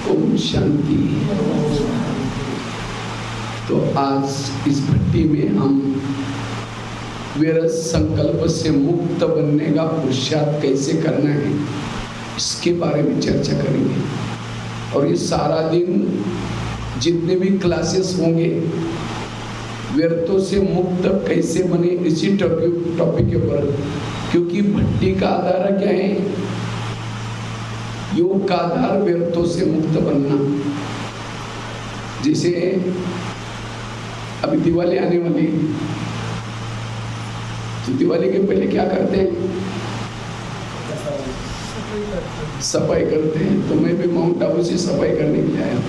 ओम शांति। तो आज इस भट्टी में हम विरत संकल्प से मुक्त बनने का पुरुषार्थ कैसे करना है इसके बारे में चर्चा करेंगे। और ये सारा दिन जितने भी क्लासेस होंगे व्यर्थों से मुक्त कैसे बने इसी टॉपिक के ऊपर, क्योंकि भट्टी का आधार क्या है? योग का आधार व्यर्थों से मुक्त बनना। जैसे अभी दिवाली आने वाली, तो दिवाली के पहले क्या करते हैं? सफाई करते हैं। तो मैं भी माउंट आबू से सफाई करने के लिए आया।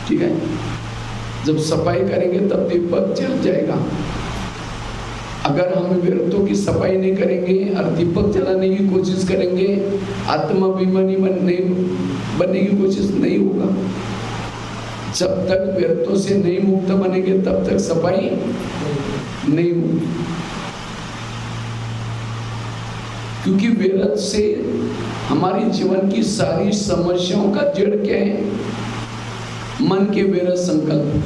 ठीक है, जब सफाई करेंगे तब दीपक जल जाएगा। अगर हम व्यर्थों की सफाई नहीं करेंगे और दीपक जलाने की कोशिश करेंगे, आत्माभिमानी बनने की कोशिश नहीं होगा। जब तक व्यर्थों से नहीं मुक्त बनेंगे तब तक सफाई नहीं होगी। क्योंकि व्यर्थ से हमारी जीवन की सारी समस्याओं का जड़ क्या है? मन के व्यर्थ संकल्प।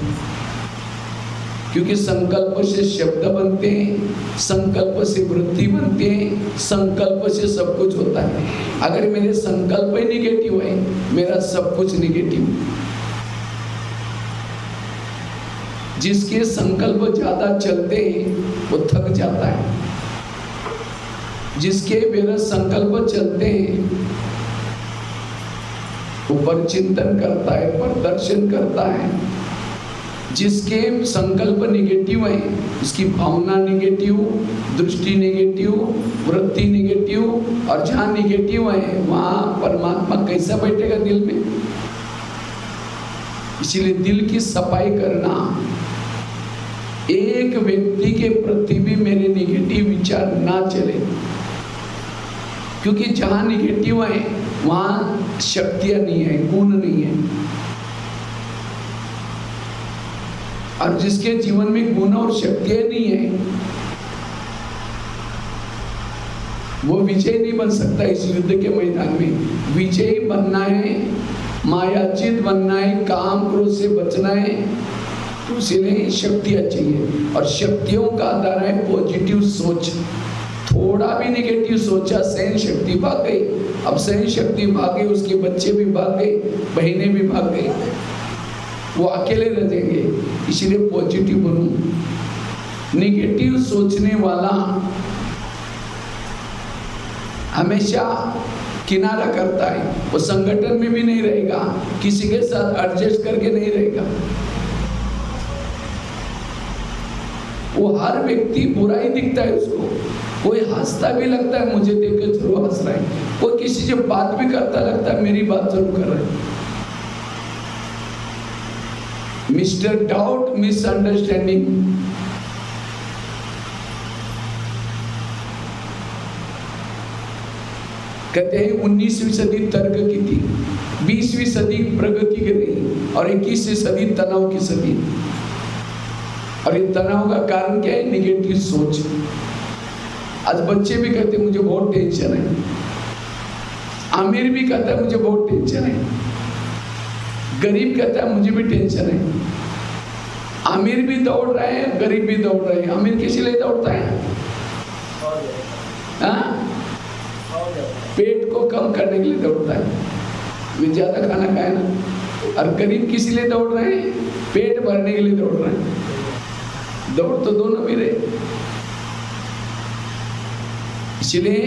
क्योंकि संकल्प से शब्द बनते हैं, संकल्प से वृत्ति बनते हैं, संकल्प से सब कुछ होता है। अगर मेरे संकल्प ही निगेटिव है, मेरा सब कुछ निगेटिव। जिसके संकल्प ज्यादा चलते हैं वो थक जाता है। जिसके व्यर्थ संकल्प चलते हैं वो परचिंतन करता है, प्रदर्शन करता है। जिसके संकल्प निगेटिव है, उसकी भावना निगेटिव, दृष्टि निगेटिव, वृत्ति निगेटिव, और जहां निगेटिव है वहां परमात्मा कैसा बैठेगा दिल में? इसीलिए दिल की सफाई करना। एक व्यक्ति के प्रति भी मेरे निगेटिव विचार ना चले, क्योंकि जहां निगेटिव है वहां शक्तियां नहीं है, गुण नहीं है। और जिसके जीवन में गुण और शक्तियां नहीं है वो विजय नहीं बन सकता इस युद्ध के मैदान में। विजयी बनना है, मायाचित बनना है, काम क्रोध से बचना है, तो इसलिए शक्तियां चाहिए। और शक्तियों का आधार है पॉजिटिव सोच। थोड़ा भी नेगेटिव सोचा, सहन शक्ति भाग गई। अब सहन शक्ति भाग गई, उसके बच्चे भी भाग गए, बहनें भी भाग गई, वो अकेले रह जाएंगे। इसलिए पॉजिटिव बनूं। नेगेटिव सोचने वाला हमेशा किनारा करता है, वो संगठन में भी नहीं रहेगा, किसी के साथ एडजस्ट करके नहीं रहेगा। वो हर व्यक्ति बुरा ही दिखता है उसको। कोई हंसता भी लगता है, मुझे देख के जरूर हंस रहा है। कोई किसी से बात भी करता लगता है, मेरी बात जरूर कर रहा है। Mister doubt, misunderstanding. कहते हैं 19वीं सदी तर्क की थी, 20वीं सदी प्रगति की रही, और 21वीं सदी तनाव की सदी। और ये तनाव का कारण क्या है? निगेटिव सोच। आज बच्चे भी कहते हैं मुझे बहुत टेंशन है, अमीर भी कहता है मुझे बहुत टेंशन है, गरीब कहता है मुझे भी टेंशन है। अमीर भी दौड़ रहे हैं, गरीब भी दौड़ रहे हैं। अमीर किस लिए दौड़ता है? पेट को कम करने के लिए दौड़ता है, वे ज्यादा खाना खाए ना। और गरीब किस लिए दौड़ रहे हैं? पेट भरने के लिए दौड़ रहे हैं। दौड़ तो दोनों भी रहे। इसलिए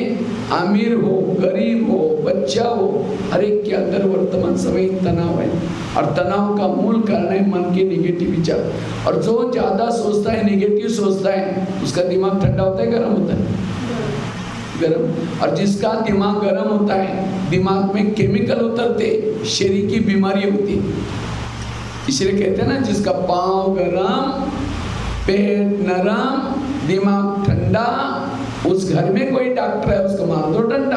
अमीर हो, गरीब हो, बच्चा हो, हर एक के अंदर वर्तमान समय तनाव है। और तनाव का मूल कारण है मन के निगेटिव विचार। और जो ज्यादा सोचता है, निगेटिव सोचता है, उसका दिमाग ठंडा होता है, गर्म होता है? गर्म। और जिसका दिमाग गर्म होता है, दिमाग में केमिकल उतरते, शरीर की बीमारी होती। इसलिए कहते हैं ना, जिसका पाँव गरम, पेट नरम, दिमाग ठंडा, उस घर में कोई डॉक्टर है उसको मार दो डंडा।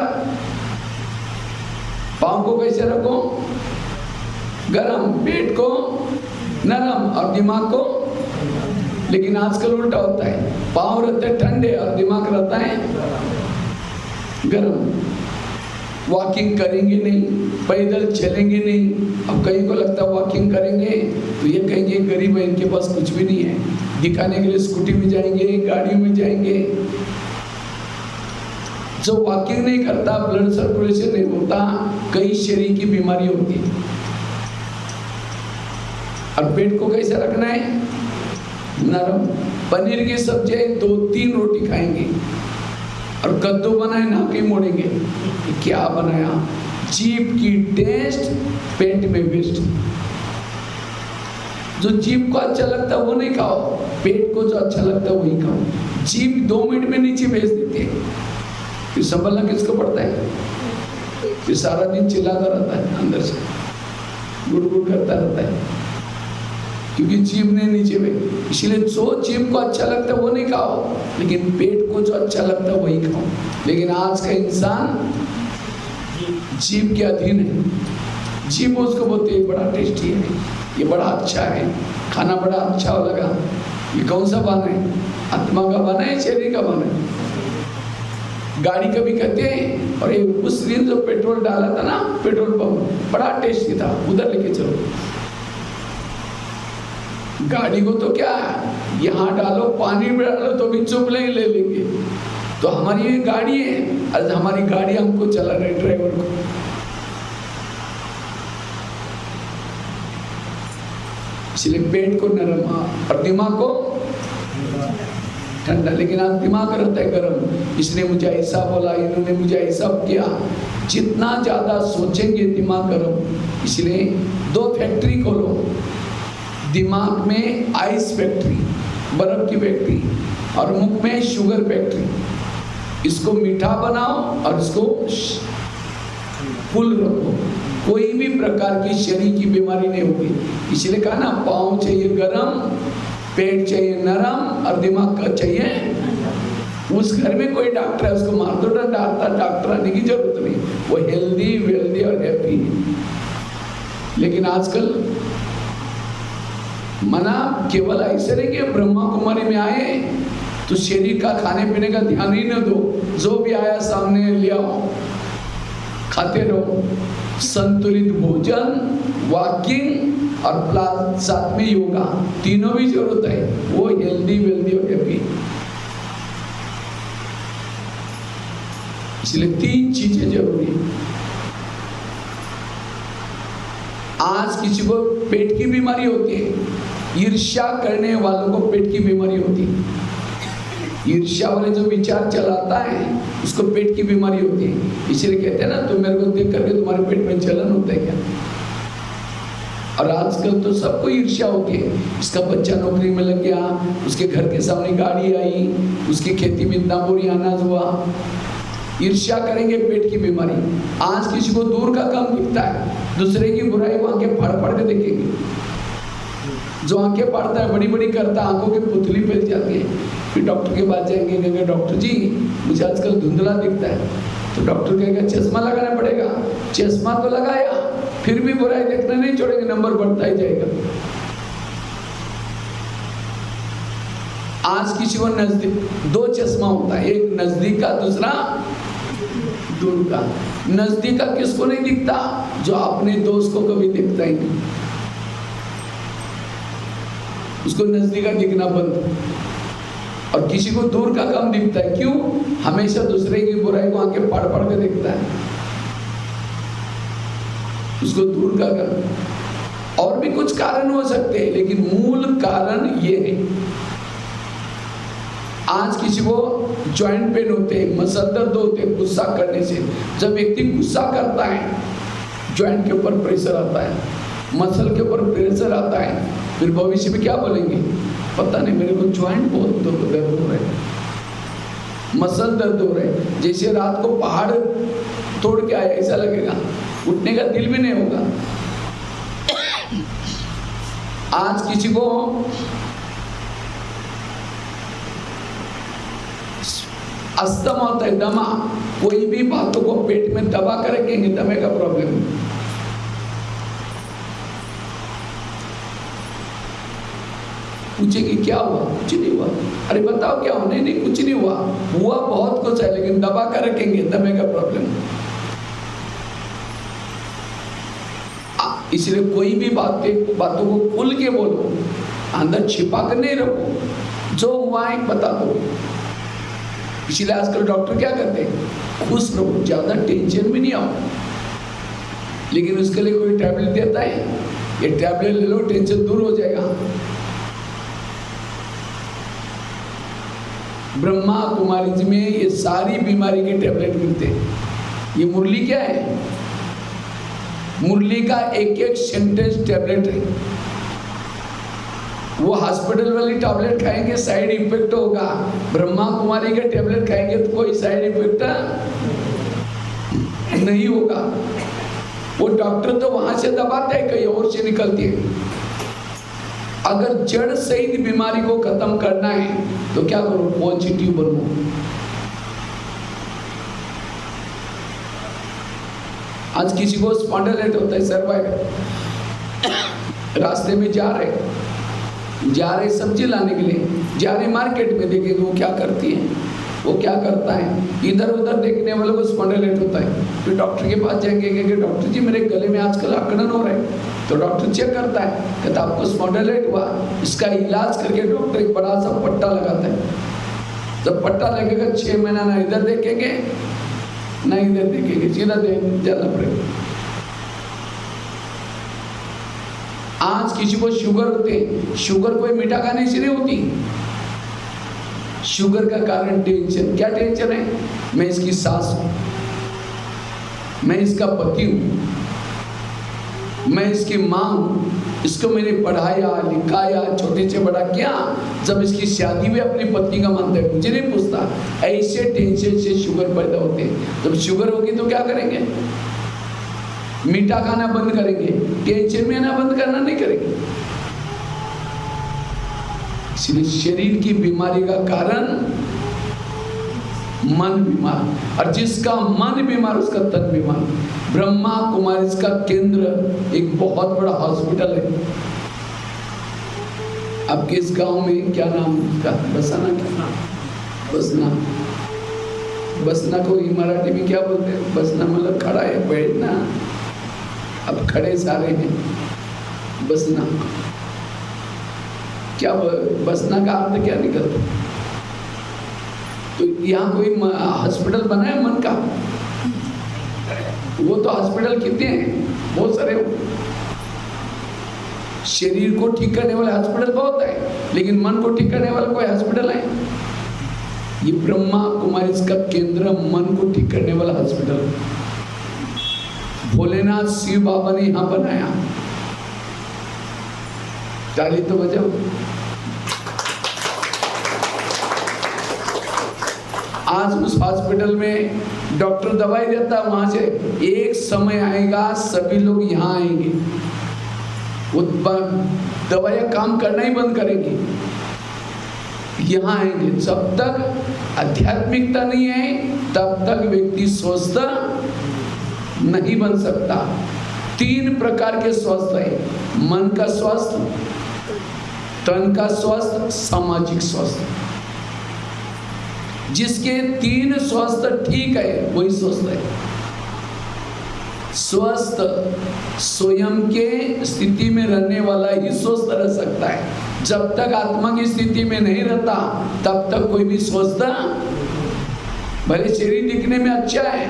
पाँव को कैसे रखो? गरम, पेट को नरम और दिमाग को। लेकिन आजकल उल्टा होता है, पाँव रहते ठंडे और दिमाग रहता है गरम। वॉकिंग करेंगे नहीं, पैदल चलेंगे नहीं। अब कहीं को लगता है वॉकिंग करेंगे तो ये कहेंगे गरीब है, इनके पास कुछ भी नहीं है, दिखाने के लिए स्कूटी में जाएंगे, गाड़ी में जाएंगे। जो वॉकिंग नहीं करता, ब्लड सर्कुलेशन नहीं होता, कई शरीर की बीमारी होती है। और पेट को कैसे रखना है? नरम। पनीर की सब्जी 2-3 रोटी खाएंगे और कद्दू बनाए ना कहीं मोड़ेंगे। क्या बनाया? जीभ की टेस्ट पेट में वेस्ट। जो जीभ को अच्छा लगता है वो नहीं खाओ, पेट को जो अच्छा लगता है वही खाओ। जीभ 2 मिनट में नीचे भेज देती है, फिर संभलना किसको पड़ता है? फिर सारा दिन चिल्लाता रहता है, अंदर से गुड़गुड़ करता रहता है, क्योंकि जीभ ने नीचे में। इसलिए जो जीभ को अच्छा लगता है वो नहीं खाओ, लेकिन पेट को जो अच्छा लगता है वही खाओ। लेकिन आज का इंसान जीभ के अधीन है। जीभ उसको बोलते हैं बड़ा टेस्टी है, ये बड़ा अच्छा है, खाना बड़ा अच्छा लगा। ये कौन सा बना है? आत्मा का बना है, शरीर का बना है? गाड़ी कभी कहते हैं, और उस दिन जो पेट्रोल डाला था ना पेट्रोल पंप, बड़ा टेस्टी था, उधर लेके चलो। गाड़ी को तो क्या यहाँ डालो, पानी में डालो तो भी चुप नहीं ले लेंगे। तो हमारी ये गाड़ी है, आज हमारी गाड़ी हमको चला रहे, ड्राइवर को। इसलिए पेट को नरम और दिमाग को ठंडा। लेकिन आज दिमाग रहता है गर्म, इसने मुझे ऐसा बोला, इन्होंने मुझे ऐसा किया। जितना ज्यादा सोचेंगे दिमाग गर्म। इसलिए 2 फैक्ट्री खोलो, दिमाग में आइस फैक्ट्री, बर्फ की फैक्ट्री, और मुख में शुगर फैक्ट्री। इसको मीठा बनाओ और इसको फुल रखो, कोई भी प्रकार की शरीर की बीमारी नहीं होगी। इसलिए कहा ना, पाँव चाहिए गरम, पेट चाहिए नरम और दिमाग का चाहिए। उस घर में कोई डॉक्टर है, उसको मार दो, डॉक्टर आने की जरूरत नहीं, वो हेल्दी वेल्दी और हैप्पी है। लेकिन आजकल मना केवल ऐसे नहीं कि ब्रह्मा कुमारी में आए तो शरीर का खाने पीने का ध्यान ही न दो, जो भी आया सामने ले आओ, खाते रहो। संतुलित भोजन, वॉकिंग और प्लस साथ में योगा, तीनों भी जरूरत है, वो हेल्दी वेल्दी और हैप्पी। इसलिए 3 चीजें जरूरी है। आज किसी को पेट की बीमारी होती है, ईर्ष्या करने वालों को पेट की बीमारी होती है। ईर्ष्या वाले जो विचार चलाता है उसको पेट की बीमारी होती है। इसलिए कहते हैं ना, तुम मेरे को देख करके तुम्हारे पेट में जलन होता है क्या? और आजकल तो सबको ईर्ष्या होती है। इसका बच्चा नौकरी में लग गया, उसके घर के सामने गाड़ी आई, उसकी खेती में इतना बोरी अनाज हुआ। ईर्ष्या करेंगे, पेट की बीमारी। आज किसी को दूर का कम दिखता है, दूसरे की बुराई को आंखें फाड़ फाड़ के देखेंगे। जो आंखें फाड़ता है, बड़ी बड़ी करता है, आंखों की पुतली फैल जाती है। फिर डॉक्टर के पास जाएंगे, कहेंगे डॉक्टर जी मुझे आजकल धुंधला दिखता है। तो डॉक्टर कहेगा चश्मा लगाना पड़ेगा। चश्मा तो लगाया, फिर भी बुराई देखना नहीं छोड़ेंगे, नंबर बढ़ता ही जाएगा। आज किसी को नजदीक 2 चश्मा होता है, एक नजदीक का, दूसरा दूर का। नजदीक का किसको नहीं दिखता? जो अपने दोस्त को कभी दिखता ही नहीं, उसको नजदीक का दिखना बंद। और किसी को दूर का कम दिखता है, क्यों? हमेशा दूसरे की बुराई को आंखें फाड़ फाड़ के देखता है, उसको दूर का कम। और भी कुछ कारण हो सकते हैं, लेकिन मूल कारण ये है। आज किसी को जॉइंट पेन होते हैं, मसल दर्द होते हैं गुस्सा करने से। जब व्यक्ति गुस्सा करता है, जॉइंट के ऊपर प्रेशर आता है, मसल के ऊपर प्रेशर आता है, फिर भविष्य में क्या बोलेंगे? पता नहीं, मेरे को जॉइंट बहुत दर्द हो रहा है, मसल दर्द हो रहा है। जैसे रात को पहाड़ तोड़ के आया ऐसा लगेगा, उठने का दिल भी नहीं होगा। आज किसी को अस्थमा होता है, दमा, कोई भी बातों को पेट में दबा कर रखेंगे, दमे का प्रॉब्लम। पूछेंगे क्या हुआ? कुछ नहीं हुआ। अरे बताओ क्या हुआ? नहीं कुछ नहीं हुआ। हुआ बहुत कुछ है, लेकिन दबा कर रखेंगे, दमे का प्रॉब्लम। इसलिए कोई भी बातों को खुल के बोलो, अंदर छिपा कर नहीं रखो, जो हुआ है बता दो। इसलिए आजकल डॉक्टर क्या करते हैं, खुश रहो, ज्यादा टेंशन में नहीं आओ। लेकिन उसके लिए कोई टैबलेट देता है, ये टैबलेट ले लो टेंशन दूर हो जाएगा। ब्रह्मा कुमारी जी में ये सारी बीमारी के टैबलेट मिलते हैं। ये मुरली क्या है, मुरली का एक एक सेंटेंस टैबलेट है। वो हॉस्पिटल वाली टैबलेट खाएंगे साइड इफेक्ट होगा, ब्रह्मा कुमारी के टैबलेट खाएंगे तो कोई साइड इफेक्ट नहीं होगा। वो डॉक्टर तो वहां से दबाते हैं, कहीं और से निकलती है। अगर जड़ सहित बीमारी को खत्म करना है तो क्या करो, पॉजिटिव बनो। आज किसी को स्पॉन्डिलाइटिस होता है, सर्वाइकल, रास्ते में जा रहे सब्जी लाने के लिए, जा रहे मार्केट में, देखेंगे वो क्या करती है, वो क्या करता है, इधर उधर देखने वाले को स्पॉन्डिलाइटिस होता है। फिर डॉक्टर के पास जाएंगे कि डॉक्टर जी मेरे गले में आजकल अकड़न हो रहा है, तो डॉक्टर चेक करता है, कहता आपको स्पॉन्डिलाइटिस हुआ, इसका इलाज करके डॉक्टर एक बड़ा सा पट्टा लगाता है। जब पट्टा लगेगा 6 महीना ना इधर देखेंगे ना इधर देखेंगे, सीधा जाना पड़ेगा। आज किसी को शुगर होते हैं, शुगर कोई मीठा खाने से नहीं होती। शुगर का कारण टेंशन, क्या टेंशन है, मैं इसकी सास हूं, मैं इसका पति हूं, मैं इसकी मां हूं, इसको मैंने पढ़ाया लिखाया छोटे से बड़ा किया, जब इसकी शादी भी अपनी पत्नी का मानता है, मुझे नहीं पूछता। ऐसे टेंशन से शुगर पैदा होते हैं। जब शुगर होगी तो क्या करेंगे, मीठा खाना बंद करेंगे, टेंशन में ना बंद करना नहीं करेंगे। इसलिए शरीर की बीमारी का कारण मन बीमार, और जिसका मन बीमार उसका तन बीमार। ब्रह्मा कुमारी का केंद्र एक बहुत बड़ा हॉस्पिटल है। अब किस गांव में, क्या नाम का, बसना, क्या बसना, बसना को मराठी में क्या बोलते हैं, बसना मतलब खड़ा है, बैठना। अब खड़े सारे हैं, बसना क्या, बसना का अर्थ क्या निकलता। तो यहाँ कोई हॉस्पिटल बना है मन का, वो तो हॉस्पिटल कितने हैं, बहुत सारे। शरीर को ठीक करने वाले हॉस्पिटल बहुत है, लेकिन मन को ठीक करने वाला कोई हॉस्पिटल है। ये ब्रह्मा कुमारी का केंद्र मन को ठीक करने वाला हॉस्पिटल भोलेनाथ शिव बाबा ने यहां बनाया। ताली तो बजाओ। आज उस हॉस्पिटल में डॉक्टर दवाई देता है, वहां से एक समय आएगा सभी लोग यहाँ आएंगे, वो दवाइयाँ काम करना ही बंद करेंगी, यहाँ आएंगे। जब तक आध्यात्मिकता नहीं है तब तक व्यक्ति स्वस्थ नहीं बन सकता। 3 प्रकार के स्वस्थ है, मन का स्वस्थ, तन का स्वस्थ, सामाजिक स्वस्थ। जिसके 3 स्वस्थ ठीक है वही स्वस्थ है। स्वस्थ स्वयं के स्थिति में रहने वाला ही स्वस्थ रह सकता है। जब तक आत्मा की स्थिति में नहीं रहता तब तक कोई भी स्वस्थ, भले शरीर दिखने में अच्छा है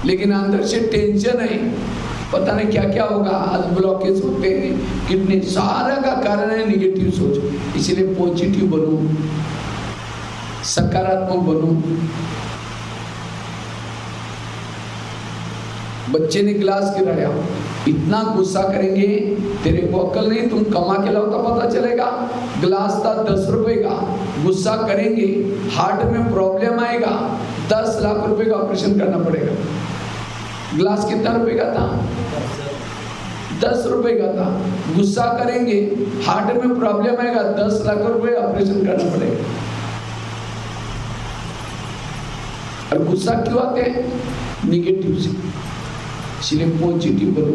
लेकिन अंदर से टेंशन है, पता नहीं क्या क्या होगा। आज ब्लॉकेज होते हैं कितने, सारा का कारण है निगेटिव सोच। इसलिए पॉजिटिव बनो, सकारात्मक बनो। बच्चे ने गिलास गिराया, इतना गुस्सा करेंगे, तेरे को अक्ल नहीं, तुम कमा के लाओ तो पता चलेगा। गिलास था 10 रुपए का, गुस्सा करेंगे, हार्ट में प्रॉब्लम आएगा, 10 लाख रुपए का ऑपरेशन करना पड़ेगा। गिलास कितना रुपए का था, 10 रुपए का था। गुस्सा करेंगे, हार्ट में प्रॉब्लम आएगा, 10 लाख रुपए ऑपरेशन करना पड़ेगा। और गुस्सा क्यों आते हैं, निगेटिव से। इसलिए पॉजिटिव बनो।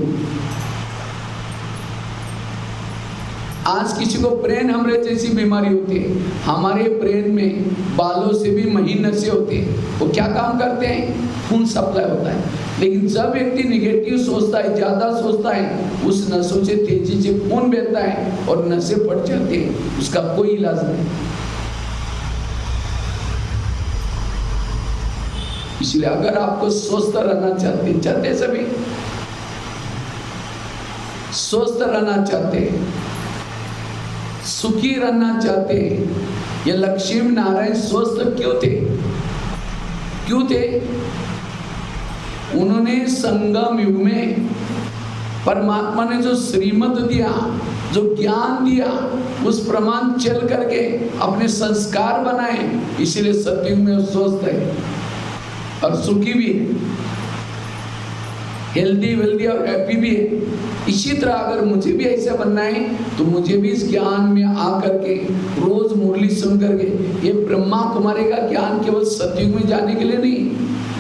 आज किसी को ब्रेन हेमरेज जैसी बीमारी होती है, हमारे ब्रेन में बालों से भी महीन नसें होती हैं, वो क्या काम करते हैं, खून सप्लाई होता है। लेकिन जब व्यक्ति निगेटिव सोचता है, ज्यादा सोचता है, उस नसों से तेजी से खून बहता है और नसें फट जाती हैं, उसका कोई इलाज नहीं। इसलिए अगर आपको स्वस्थ रहना चाहते सभी स्वस्थ रहना चाहते हैं, सुखी रहना चाहते हैं, ये लक्ष्मी नारायण स्वस्थ क्यों थे? उन्होंने संगम युग में परमात्मा ने जो श्रीमत दिया, जो ज्ञान दिया, उस प्रमाण चल करके अपने संस्कार बनाए, इसीलिए सतयुग में वो स्वस्थ है और सुखी भी है, हेल्दी वेल्दी और हैप्पी भी है। इसी तरह अगर मुझे भी ऐसा बनना है तो मुझे भी इस ज्ञान में आकर के रोज मुरली सुन करके, ये ब्रह्मा कुमारी का ज्ञान केवल सतयुग में जाने के लिए नहीं,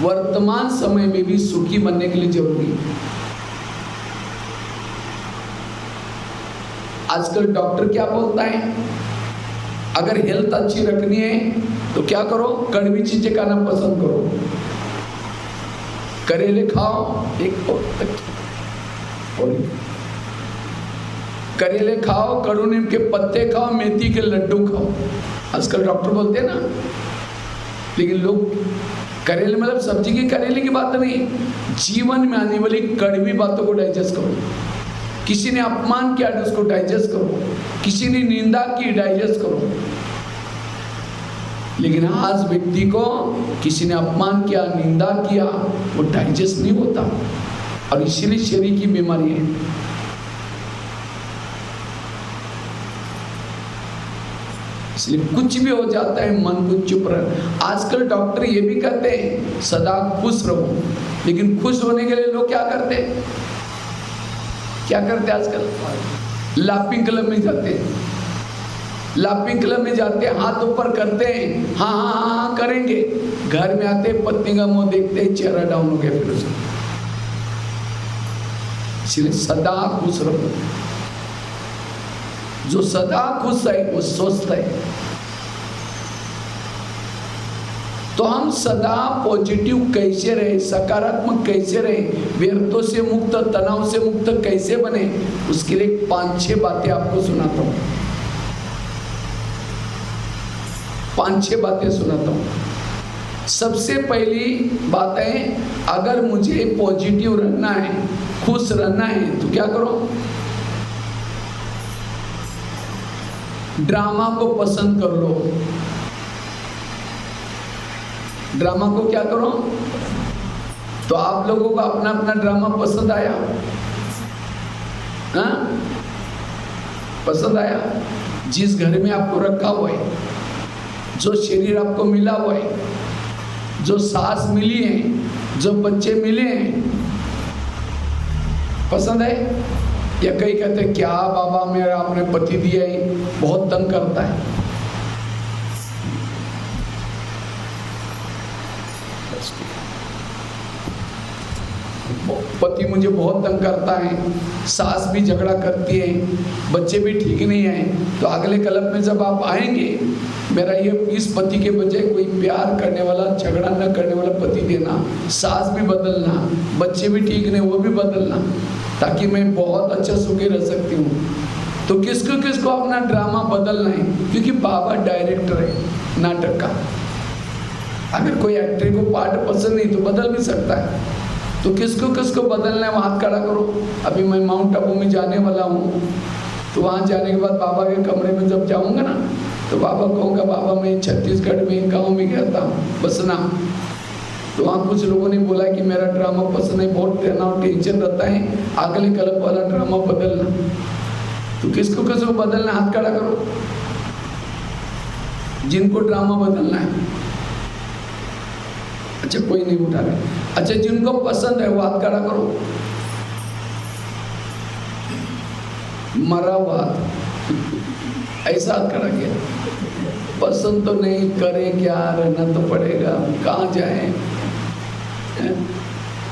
वर्तमान समय में भी सुखी बनने के लिए जरूरी है। आजकल डॉक्टर क्या बोलता है, अगर हेल्थ अच्छी रखनी है तो क्या करो, कड़वी चीजें खाना पसंद करो, करेले खाओ, करेले खाओ, कड़ू नीम के पत्ते खाओ, मेथी के लड्डू खाओ, आजकल डॉक्टर बोलते हैं ना। लेकिन लोग करेले मतलब सब्जी की करेले की बात नहीं, जीवन में आने वाली कड़वी बातों को डाइजेस्ट करो। किसी ने अपमान किया तो उसको डाइजेस्ट करो, किसी ने निंदा की डाइजेस्ट करो। लेकिन आज व्यक्ति को किसी ने अपमान किया, निंदा किया, वो डाइजेस्ट नहीं होता और इसीलिए शरीर की बीमारी है। इसलिए कुछ भी हो जाता है, मन को चुप रह। आजकल डॉक्टर ये भी कहते हैं सदा खुश रहो, लेकिन खुश होने के लिए लोग क्या करते हैं? आजकल लाफिंग क्लब में जाते हैं, लाफिंग क्लब में जाते हैं, हाथ ऊपर करते हैं, हाँ हाँ हाँ हाँ करेंगे, घर में आते पत्नी का मुंह देखते हैं, चेहरा डाउन हो गया फिर उसका। इसलिए सदा खुश रहो, जो सदा खुश है वो स्वस्थ है। तो हम सदा पॉजिटिव कैसे रहे, सकारात्मक कैसे रहे, व्यर्थों से मुक्त, तनाव से मुक्त कैसे बने, उसके लिए 5-6 बातें आपको सुनाता हूं। 5-6 बातें सुनाता हूं। सबसे पहली बात है, अगर मुझे पॉजिटिव रहना है, खुश रहना है, तो क्या करो? ड्रामा को पसंद कर लो। ड्रामा को क्या करो? तो आप लोगों को अपना अपना ड्रामा पसंद आया? हाँ, पसंद आया? जिस घर में आपको रखा हुआ है, जो शरीर आपको मिला हुआ है, जो सास मिली है, जो बच्चे मिले हैं, पसंद है? या कई कहते हैं क्या बाबा मेरा आपने पति दिया है, बहुत तंग करता है। पति मुझे बहुत तंग करता है, सास भी झगड़ा करती है, बच्चे भी ठीक नहीं हैं। तो अगले कल्प में जब आप आएंगे, मेरा ये इस पति के बजाय कोई प्यार करने वाला, झगड़ा न करने वाला पति देना, सास भी बदलना, बच्चे भी ठीक नहीं वो भी बदलना, ताकि मैं बहुत अच्छा सुखी रह सकती हूँ। तो किसको किसको अपना ड्रामा बदलना है, क्योंकि बाबा डायरेक्टर है नाटक का। अगर कोई एक्टर को पार्ट पसंद नहीं तो बदल भी सकता है। तो किसको किसको बदलना है, वो हाथ खड़ा करो। अभी मैं माउंट आबू में जाने वाला हूँ, तो वहाँ जाने के बाद बाबा के कमरे में जब जाऊँगा ना, तो बाबा कहूँगा बाबा मैं छत्तीसगढ़ में गाँव में गया था बसना, तो वहाँ कुछ लोगों ने बोला कि मेरा ड्रामा पसंद है, बहुत तनाव टेंशन रहता है, अगले कल्प वाला ड्रामा बदलना। तो किसको किसको बदलना, हाथ खड़ा करो जिनको ड्रामा बदलना है। अच्छा, कोई नहीं उठा रहे। अच्छा, जिनको पसंद है वो हाथ खड़ा करो। मरा हुआ ऐसा हाथ खड़ा किया। पसंद तो नहीं, करे क्या, रहना तो पड़ेगा, कहाँ जाए।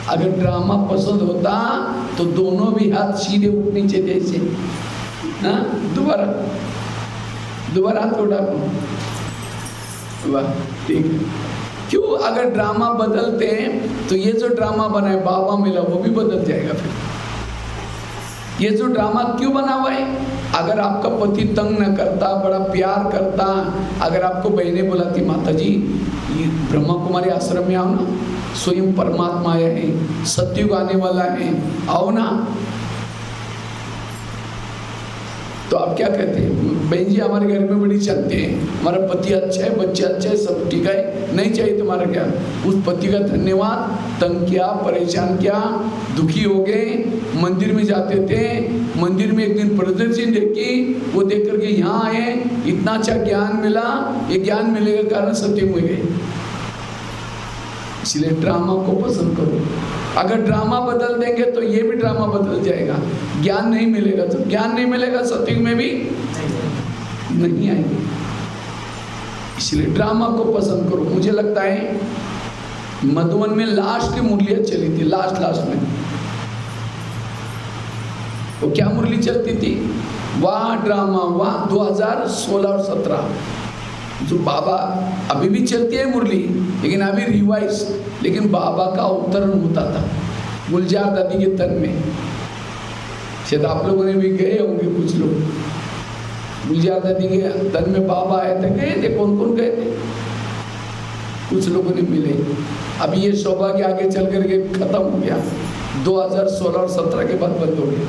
अगर ड्रामा पसंद होता तो दोनों भी हाथ सीधे उठने चाहिए ऐसे। दोबारा दोबारा हाथ उठा, वाह ठीक है। क्यों? अगर ड्रामा बदलते हैं तो ये जो ड्रामा बना है बाबा मिला वो भी बदल जाएगा। फिर ये जो ड्रामा क्यों बना हुआ है? अगर आपका पति तंग न करता, बड़ा प्यार करता, अगर आपको बहनें बुलाती माता जी ये ब्रह्मा कुमारी आश्रम में आओ ना, स्वयं परमात्मा आया है, सतयुग आने वाला है, आओ ना, तो आप क्या कहते हैं? बहन जी हमारे घर में बड़ी चलते हैं, हमारा पति अच्छा है, बच्चे अच्छा है, सब ठीक है, नहीं चाहिए तुम्हारा क्या? उस पति का धन्यवाद। तंग किया, परेशान किया, दुखी हो गए, मंदिर में जाते थे, मंदिर में एक दिन प्रदर्शनी देखी, वो देख करके यहाँ आए, इतना अच्छा ज्ञान मिला, ये ज्ञान मिलने के कारण सत्य में गए। इसलिए ड्रामा को पसंद करो। अगर ड्रामा बदल देंगे तो ये भी ड्रामा बदल जाएगा। ज्ञान नहीं मिलेगा, तो ज्ञान नहीं मिलेगा, सत्युग में भी नहीं आएंगे। इसलिए ड्रामा को पसंद करो। मुझे लगता है मधुबन में लास्ट की मुरलियां चली थी, लास्ट में तो क्या मुरली चलती थी? वाह ड्रामा वाह, 2016 और 17 जो बाबा अभी भी चलती है मुरली, लेकिन अभी रिवाइज, लेकिन बाबा का अवतरण होता था गुलजार दादी के तन में। शायद आप लोगों ने भी गए होंगे, कुछ लोग गुलजार दादी के तन में बाबा आए थे, गए थे, कौन कौन गए थे? कुछ लोगों ने मिले। अभी ये सौभाग्य आगे चल करके खत्म हो गया, 2016 और 17 के बाद बंद हो गया।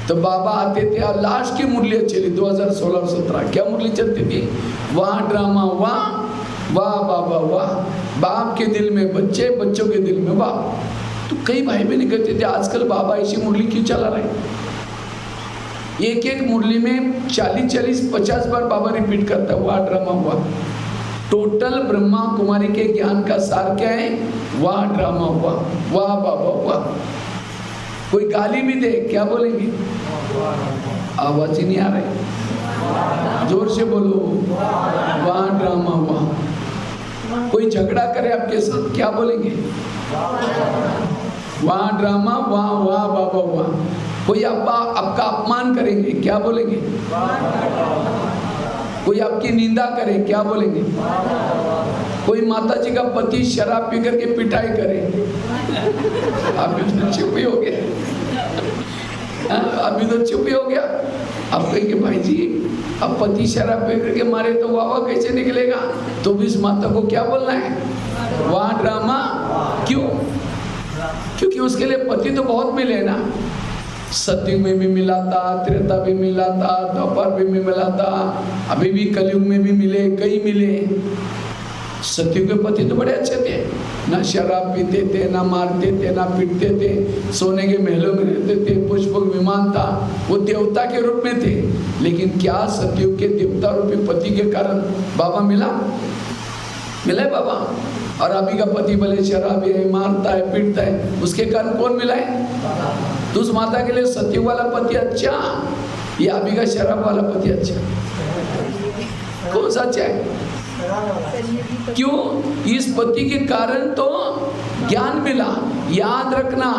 तो बाबा आते थे और लास्ट की मुरलियां चली 2016 और 17। क्या मुरली चलती थी? वाह ड्रामा वाह, वाह बाबा वाह, बाप के दिल में बच्चे, बच्चों के दिल में बाप। तो कई भाई बहन कहते थे आजकल बाबा ऐसी मुरली क्यों चला रहे? एक एक मुरली में 40-50 बार बाबा रिपीट करता वाह ड्रामा वाह। टोटल ब्रह्मा कुमारी के ज्ञान का सार क्या है? वाह ड्रामा वाह, वाह बाबा वाह। कोई गाली भी दे क्या बोलेंगे? आवाज ही नहीं आ रही, जोर से बोलो वाह ड्रामा वाह। कोई झगड़ा करे आपके साथ क्या बोलेंगे? वाह ड्रामा वाह, वाह बाबा वाह। कोई आपका अपमान करेंगे क्या बोलेंगे? कोई आपकी निंदा करे क्या बोलेंगे? कोई माता जी का पति शराब पी करके पिटाई करे, अभी तो चुप ही हो गया, अभी तो चुप ही हो गया। अब कहेंगे भाई जी अब पति शराब पी करके मारे तो वाह कैसे निकलेगा? तो भी इस माता को क्या बोलना है? वाह ड्रामा। क्यों? क्योंकि उसके लिए पति तो बहुत मिले ना, सत्युग में भी मिला था, त्रेता भी मिला था, द्वापर भी मिला था, अभी भी कलयुग में भी मिले, कई मिले। सत्युग के पति तो बड़े अच्छे थे, ना शराब पीते थे, ना मारते थे, ना पीटते थे, सोने के महलों में रहते थे, पुष्पक विमान था, वो देवता के रूप में थे। लेकिन क्या सत्युग के देवता रूपी पति के कारण बाबा मिला है बाबा? और अभी का पति भले शराबी है, मारता है, पीटता है, उसके कारण कौन मिला है? तो उस माता के लिए सत्युग वाला पति अच्छा या अभी का शराब वाला पति अच्छा? कौन सा अच्छा है? क्यों? इस पति के कारण तो ज्ञान मिला। याद रखना,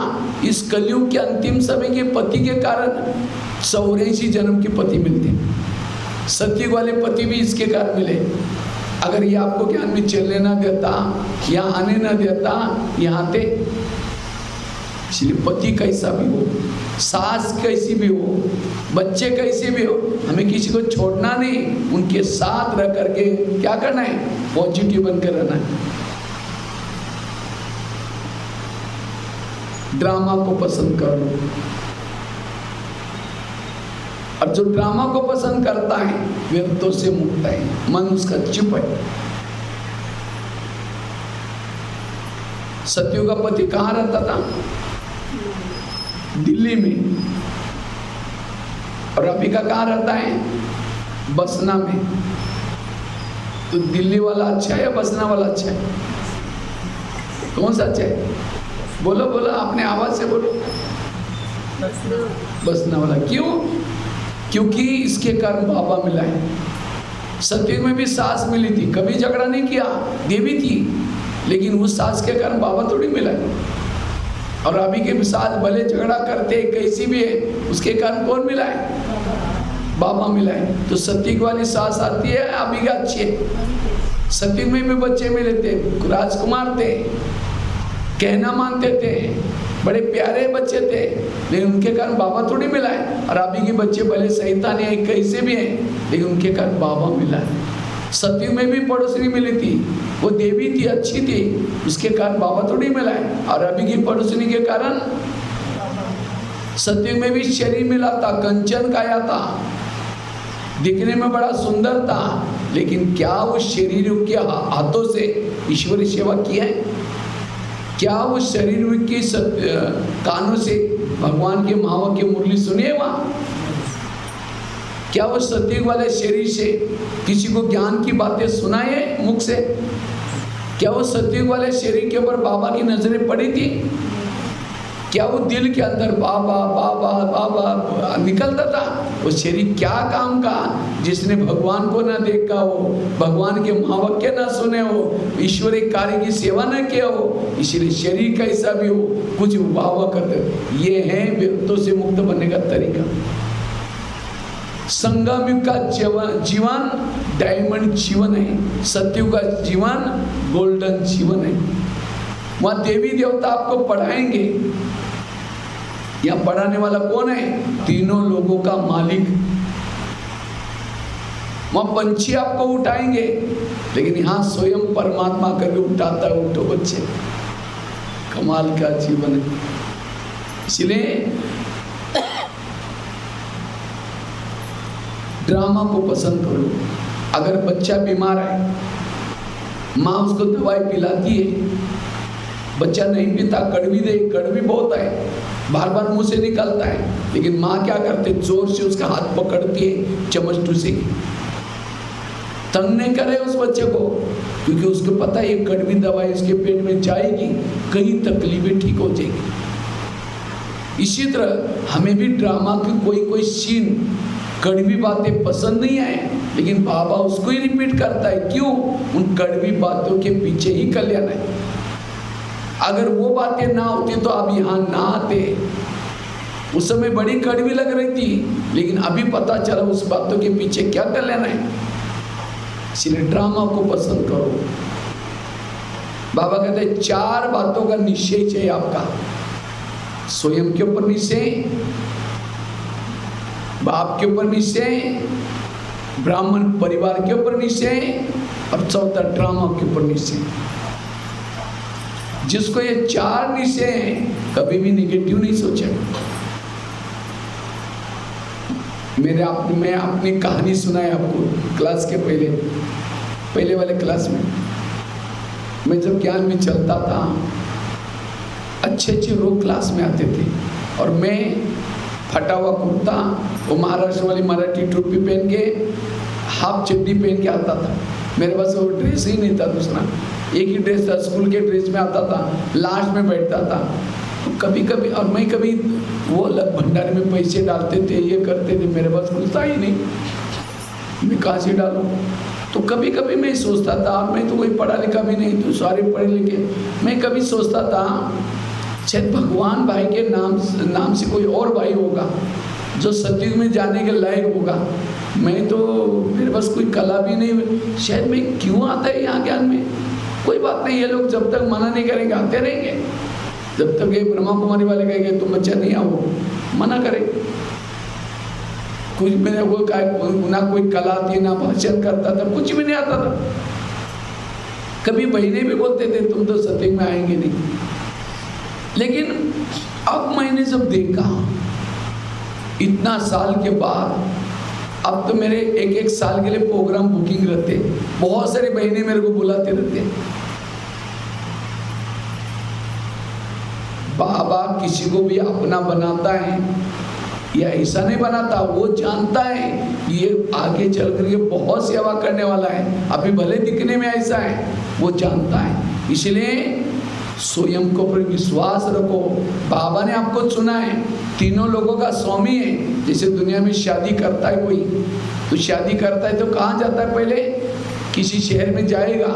इस कलयुग के अंतिम समय के पति के कारण 84 जन्म के पति मिलते हैं। सत्युग वाले पति भी इसके कारण मिले। अगर ये आपको ज्ञान में चलने ना देता, यहाँ आने ना देता, यहाँ आते। इसलिए पति कैसा भी हो, सास कैसी भी हो, बच्चे कैसे भी हो, हमें किसी को छोड़ना नहीं, उनके साथ रह करके क्या करना है? पॉजिटिव बनकर रहना है। ड्रामा को पसंद कर लो। और जो ड्रामा को पसंद करता है व्यर्थों से मुक्त है, मन उसका चुप है। सत्युग का पति कहाँ रहता था? दिल्ली में। और अभी का कहाँ रहता है? बसना में। तो दिल्ली वाला अच्छा है या बसना वाला अच्छा है? कौन सा अच्छा है? बोलो बोलो, अपने आवाज से बोलो। बसना वाला। क्यों? क्योंकि इसके कारण बाबा मिला है। सत्युग में भी सास मिली थी, कभी झगड़ा नहीं किया, देवी थी, लेकिन उस सास के कारण बाबा थोड़ी मिला है। और अभी के साथ भले झगड़ा करते कैसी भी है, उसके कारण कौन मिला है? बाबा मिला है। तो सत्युग वाली सास आती है, अभी का अच्छी है। सतयुग में भी बच्चे मिले थे, राजकुमार थे, कहना मानते थे, बड़े प्यारे बच्चे थे, लेकिन उनके कारण बाबा थोड़ी मिला है। और अभी के बच्चे भले शैतान है, कैसे भी हैं, लेकिन उनके कारण बाबा मिला है। सतयुग में भी पड़ोसनी मिली थी, वो देवी थी, अच्छी थी, उसके कारण बाबा थोड़ी मिला है। और अभी की पड़ोसनी के कारण सतयुग में भी शरीर मिला था, कंचन काया था, दिखने में बड़ा सुंदर था, लेकिन क्या उस शरीर के हाथों से ईश्वरी सेवा की है? क्या उस शरीर की कानों से भगवान के महावा की मुरली सुनिए वहां? क्या वो सतयुग वाले शरीर से किसी को ज्ञान की बातें सुनाए मुख से? क्या वो सतयुग वाले शरीर के ऊपर बाबा की नजरें पड़ी थी? क्या वो दिल के अंदर बाबा बाबा बाबा निकलता था? वो शरीर क्या काम का, जिसने भगवान को ना देखा हो, भगवान के महावाक्य ना सुने हो, ईश्वरी कार्य की सेवा ना किया हो, इसलिए शरीर कैसा भी हो कुछ वाह करते हो। ये है विरक्तों से मुक्त बनने का तरीका। संगम युग का जीवन डायमंड जीवन है, सतयुग का जीवन गोल्डन जीवन है। वहां देवी देवता आपको पढ़ाएंगे। यहाँ पढ़ाने वाला कौन है? तीनों लोगों का मालिक। वहां पंछी आपको उठाएंगे, लेकिन यहाँ स्वयं परमात्मा करके उठाता है, उठो बच्चे। कमाल का जीवन है। इसलिए ड्रामा को पसंद करो। अगर बच्चा बीमार है, माँ उसको दवाई पिलाती है, बच्चा नहीं पीता, कड़वी दे, कड़वी बहुत है, बार बार मुंह से निकलता है, लेकिन माँ क्या करते, जोर से उसका हाथ पकड़ती है चम्मच से, तंग नहीं करे उस बच्चे को, क्योंकि उसको पता है ये कड़वी दवाई उसके पेट में जाएगी, कई तकलीफें ठीक हो जाएगी। इसी तरह हमें भी ड्रामा की कोई सीन, कड़वी बातें पसंद नहीं आए, लेकिन बाबा उसको ही रिपीट करता है। क्यों? उन कड़वी बातों के पीछे ही कल्याण है। अगर वो बातें ना होती तो आप यहाँ ना आते। उस समय बड़ी कड़वी लग रही थी, लेकिन अभी पता चला उस बातों के पीछे क्या कल्याण है। इसलिए ड्रामा को पसंद करो। बाबा कहते हैं 4 बातों का निश्चय चाहिए आपका। स्वयं के ऊपर निश्चय, बाप के ऊपर निश्चय, ब्राह्मण परिवार के ऊपर निश्चय, और चौथा ड्रामा के ऊपर निश्चय। जिसको ये 4 निश्चय हैं, कभी भी निगेटिव नहीं सोचेगा। मैं अपनी कहानी सुनाई आपको क्लास के पहले वाले क्लास में। मैं जब ज्ञान में चलता था, अच्छे लोग क्लास में आते थे, और मैं फटा हुआ कुर्ता, वो महाराष्ट्र वाली मराठी टोपी पहन के, हाफ चड्डी पहन के आता था। मेरे पास वो ड्रेस ही नहीं था दूसरा, एक ही ड्रेस था, स्कूल के ड्रेस में आता था, लास्ट में बैठता था। तो कभी कभी, और मैं कभी वो अलग भंडारे में पैसे डालते थे, ये करते थे, मेरे पास कुछ था ही नहीं, मैं कहाँ से डालूँ। तो कभी कभी मैं सोचता था, मैं तो कोई पढ़ा लिखा भी नहीं, तो सारे पढ़े लिखे, मैं कभी सोचता था शायद भगवान भाई के नाम से कोई और भाई होगा जो सतयुग में जाने के लायक होगा। मैं तो, मेरे पास कोई कला भी नहीं, शायद मैं क्यों आता है यहाँ ज्ञान में। कोई बात नहीं, ये लोग जब तक मना नहीं करेंगे आते रहेंगे। जब तक ये ब्रह्मा कुमारी वाले कहेंगे तुम बच्चा नहीं आओ, मना करें। कुछ मेरे को ना कोई कला थी, ना भाषण करता था, कुछ भी नहीं आता था। कभी बहने भी बोलते थे तुम तो सतयुग में आएंगे नहीं। लेकिन अब मैंने जब देखा, इतना साल के बाद, अब तो मेरे एक साल के लिए प्रोग्राम बुकिंग रहते, बहुत सारी बहनें मेरे को बुलाते रहते। बाबा किसी को भी अपना बनाता है या ऐसा नहीं बनाता, वो जानता है ये आगे चल करके बहुत सेवा करने वाला है, अभी भले दिखने में ऐसा है, वो जानता है। इसलिए स्वयं को पर विश्वास रखो। बाबा ने आपको चुना है, तीनों लोगों का स्वामी है। जैसे दुनिया में शादी करता है कोई, तो शादी करता है तो कहाँ जाता है? पहले किसी शहर में जाएगा,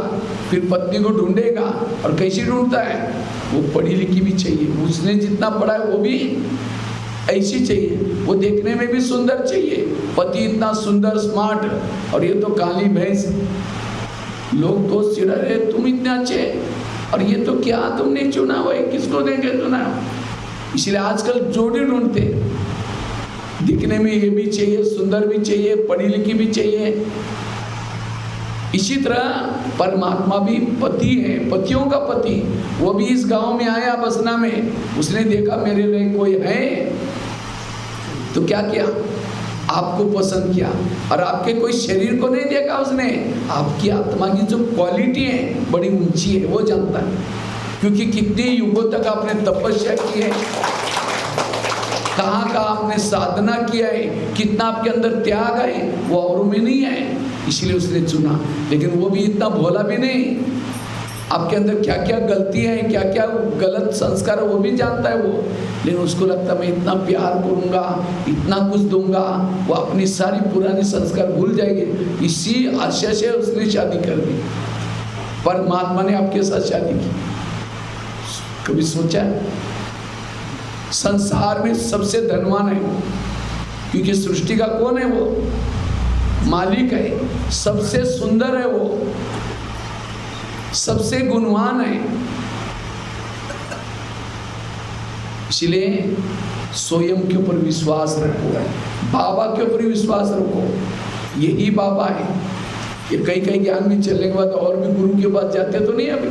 फिर पत्नी को ढूंढेगा, और कैसी ढूंढता है? वो पढ़ी लिखी भी चाहिए, उसने जितना पढ़ा है वो भी ऐसी चाहिए, वो देखने में भी सुंदर चाहिए, पति इतना सुंदर स्मार्ट, और ये तो काली भैंस। लोग दोस्त चिढ़ा रहे, तुम इतने अच्छे और ये तो क्या तुमने चुना हुआ है, किसको देंगे चुना। इसलिए आजकल जोड़ी ढूंढते, दिखने में ये भी चाहिए, सुंदर भी चाहिए, पढ़ी लिखी भी चाहिए। इसी तरह परमात्मा भी पति है, पतियों का पति। वो भी इस गांव में आया बसना में, उसने देखा मेरे लिए कोई है, तो क्या किया, आपको पसंद किया। और आपके कोई शरीर को नहीं देखा उसने, आपकी आत्मा की जो क्वालिटी है बड़ी ऊंची है वो जानता है। क्योंकि कितने युगों तक आपने तपस्या की है, कहाँ आपने साधना किया है, कितना आपके अंदर त्याग है, वो औरों में नहीं है, इसलिए उसने चुना। लेकिन वो भी इतना भोला भी नहीं, आपके अंदर क्या क्या गलतियां हैं, क्या क्या गलत संस्कार है वो भी जानता है वो। लेकिन उसको लगता मैं इतना प्यार करूंगा, इतना कुछ दूंगा, वो अपनी सारी पुरानी संस्कार भूल जाएंगे। इसी आशा से उसने शादी कर दी। परमात्मा ने आपके साथ शादी की, कभी सोचा है? संसार में सबसे धनवान है वो, क्योंकि सृष्टि का कौन है, वो मालिक है। सबसे सुंदर है वो, सबसे गुणवान है। इसलिए स्वयं के ऊपर विश्वास रखो, बाबा के ऊपर विश्वास रखो, यही बाबा है। ये कई कई ज्ञान में चलने के बाद और भी गुरु के पास जाते तो नहीं। अभी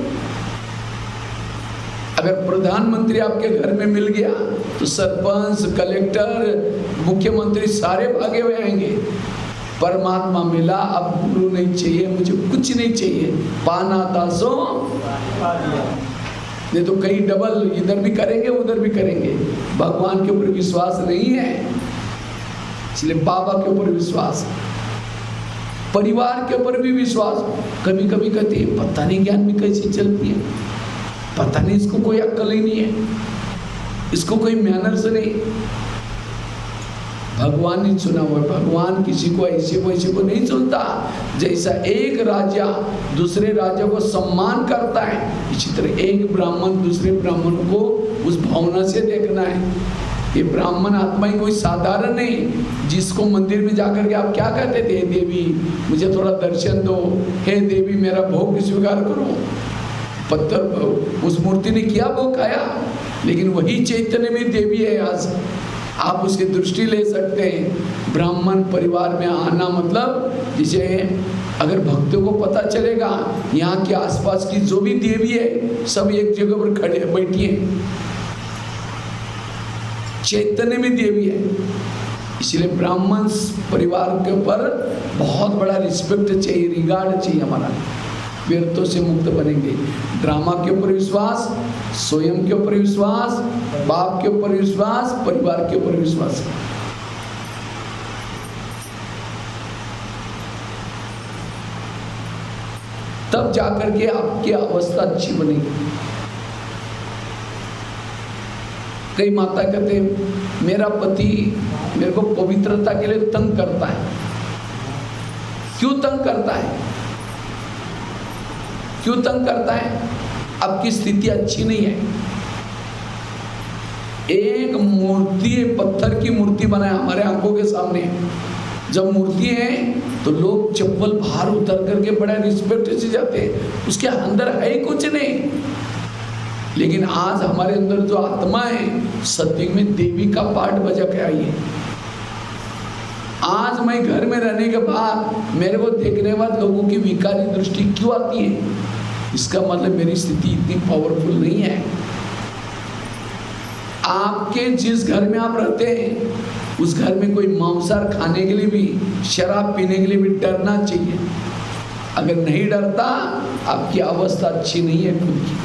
अगर प्रधानमंत्री आपके घर में मिल गया तो सरपंच, कलेक्टर, मुख्यमंत्री सारे भागे हुए आएंगे। परमात्मा मिला, अब गुरु नहीं चाहिए, मुझे कुछ नहीं चाहिए, पाना था सो नहीं तो कई डबल इधर भी करेंगे उधर भी करेंगे। भगवान के ऊपर विश्वास नहीं है, इसलिए बाबा के ऊपर विश्वास, परिवार के ऊपर भी विश्वास। कभी कभी कहते हैं पता नहीं ज्ञान में कैसी चलती है, पता नहीं इसको कोई अक्ल ही नहीं है, इसको कोई मैनर्स नहीं। भगवान ने चुना हुआ, भगवान किसी को ऐसे को नहीं चुनता। जैसा एक राजा दूसरे राजा को सम्मान करता है, इसी तरह एक ब्राह्मण दूसरे ब्राह्मण को उस भावना से देखना है। ये ब्राह्मण आत्मा ही कोई साधारण नहीं, जिसको मंदिर में जाकर के आप क्या कहते थे, देवी मुझे थोड़ा दर्शन दो, हे देवी मेरा भोग स्वीकार करो। पत्थर उस मूर्ति ने किया भोग खाया, लेकिन वही चैतन्य में देवी है। आज आप उसकी दृष्टि ले सकते हैं। ब्राह्मण परिवार में आना मतलब, जिसे अगर भक्तों को पता चलेगा यहाँ के आसपास की जो भी देवी है सब एक जगह पर खड़े बैठी है, चैतन्य में देवी है। इसलिए ब्राह्मण परिवार के ऊपर बहुत बड़ा रिस्पेक्ट चाहिए, रिगार्ड चाहिए हमारा। व्यर्थों से मुक्त बनेंगे। ड्रामा के ऊपर विश्वास, स्वयं के ऊपर विश्वास, बाप के ऊपर विश्वास, परिवार के ऊपर विश्वास। तब जाकर के आपकी अवस्था अच्छी बनेगी। कई माता कहते हैं मेरा पति मेरे को पवित्रता के लिए तंग करता है। क्यों तंग करता है? क्यों तंग करता है? आपकी स्थिति अच्छी नहीं है। एक मूर्ति, पत्थर की मूर्ति बनाए हमारे आंखों के सामने। जब मूर्ति है तो लोग चप्पल बाहर उतर करके बड़ा रिस्पेक्ट से जाते हैं, उसके अंदर है कुछ नहीं। लेकिन आज हमारे अंदर जो आत्मा है, सत्युग में देवी का पाठ बजा के आई है। आज मैं घर में रहने के बाद मेरे को देखने के बाद लोगों की विकारी दृष्टि क्यों आती है? इसका मतलब मेरी स्थिति इतनी पावरफुल नहीं है। आपके जिस घर में आप रहते हैं उस घर में कोई मांसाहार खाने के लिए भी, शराब पीने के लिए भी डरना चाहिए। अगर नहीं डरता, आपकी अवस्था अच्छी नहीं है खुद की।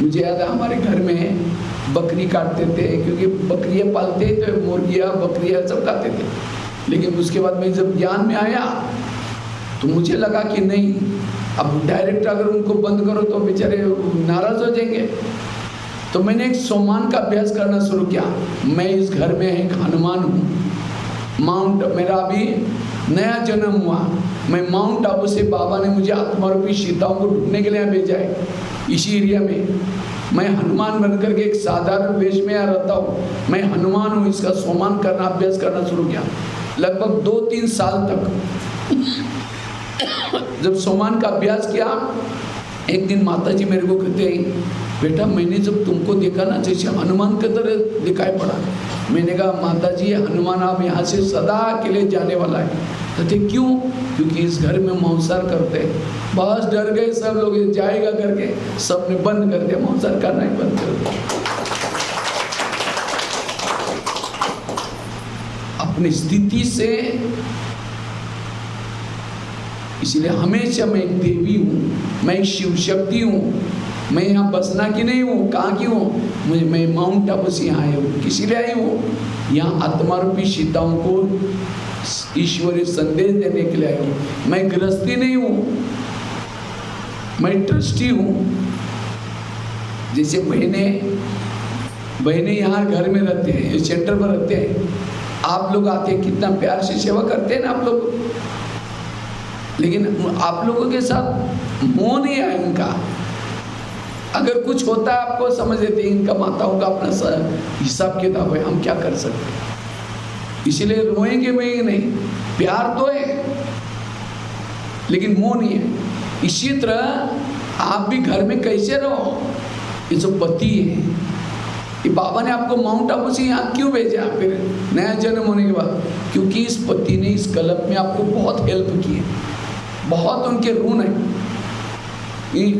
मुझे याद है हमारे घर में बकरी काटते थे, क्योंकि बकरियां पालते तो मुर्गियां बकरियां सब खाते थे। लेकिन उसके बाद मैं जब ज्ञान में आया तो मुझे लगा कि नहीं, अब डायरेक्ट अगर उनको बंद करो तो बेचारे नाराज हो जाएंगे। तो मैंने एक सम्मान का अभ्यास करना शुरू किया। मैं इस घर में एक हनुमान हूँ, माउंट, मेरा अभी नया जन्म हुआ, मैं माउंट आबू से बाबा ने मुझे आत्मारूपी सीताओं को ढूंढने के लिए भेजा है। इसी एरिया में मैं हनुमान बनकर के एक साधारण वेश में यहाँ रहता हूँ, मैं हनुमान हूँ, इसका सम्मान करना अभ्यास करना शुरू किया। लगभग 2-3 साल तक जब सोमान का अभ्यास किया, एक दिन माता जी मेरे को कहते हैं, बेटा मैंने जब तुमको देखा ना जैसे हनुमान की तरह दिखाई पड़ा। मैंने कहा माता जी हनुमान आप यहाँ से सदा के लिए जाने वाला है। कहते क्यों? क्योंकि इस घर में मांसाहार करते हैं। बस डर गए सब लोग, जाएगा करके सबने बंद कर दिया, मांसाहार करना ही बंद कर दिया। अपनी स्थिति से, इसलिए हमेशा मैं एक देवी हूँ, मैं शिव शक्ति हूँ, मैं यहाँ बसना की नहीं हूँ। कहाँ की हूँ? मैं माउंट आबू से यहाँ आया हूँ। किसी लिए आई हूँ? यहाँ आत्मा रूपी सीताओं को ईश्वरीय संदेश देने के लिए आई हूँ। मैं गृहस्थी नहीं हूँ, मैं ट्रस्टी हूँ। जैसे बहने यहाँ घर में रहते हैं, सेंटर पर रहते हैं, आप लोग आते हैं, कितना प्यार से सेवा करते हैं ना आप लोग, लेकिन आप लोगों के साथ मोह नहीं है इनका। अगर कुछ होता है आपको समझ लेते हैं इनका माताओं का अपना हिसाब किताब है, हम क्या कर सकते हैं। इसलिए रोएंगे में नहीं, प्यार तो है लेकिन मोह नहीं है। इसी तरह आप भी घर में कैसे रहो, ये जो पति है, ये बाबा ने आपको माउंट आबू से यहाँ क्यों भेजा फिर नया जन्म होने के बाद? क्योंकि इस पति ने इस कल्प में आपको बहुत हेल्प की है, बहुत उनके ऋण है।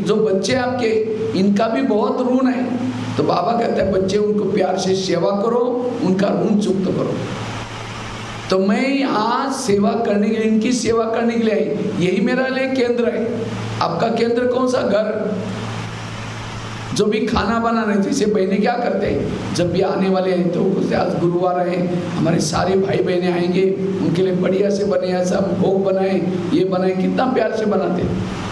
जो बच्चे आपके, इनका भी बहुत ऋण है। तो बाबा कहते हैं बच्चे उनको प्यार से सेवा करो, उनका ऋण चुकता करो। तो मैं यहाँ सेवा करने के लिए, इनकी सेवा करने के लिए आई, यही मेरा लिए केंद्र है। आपका केंद्र कौन सा? घर। जो भी खाना बनाना है, जैसे बहनें क्या करते हैं, जब भी आने वाले हैं तो कुछ आज गुरुवार है, हमारे सारे भाई बहनें आएंगे, उनके लिए बढ़िया से बने, सब भोग बनाए, ये बनाए, कितना प्यार से बनाते हैं।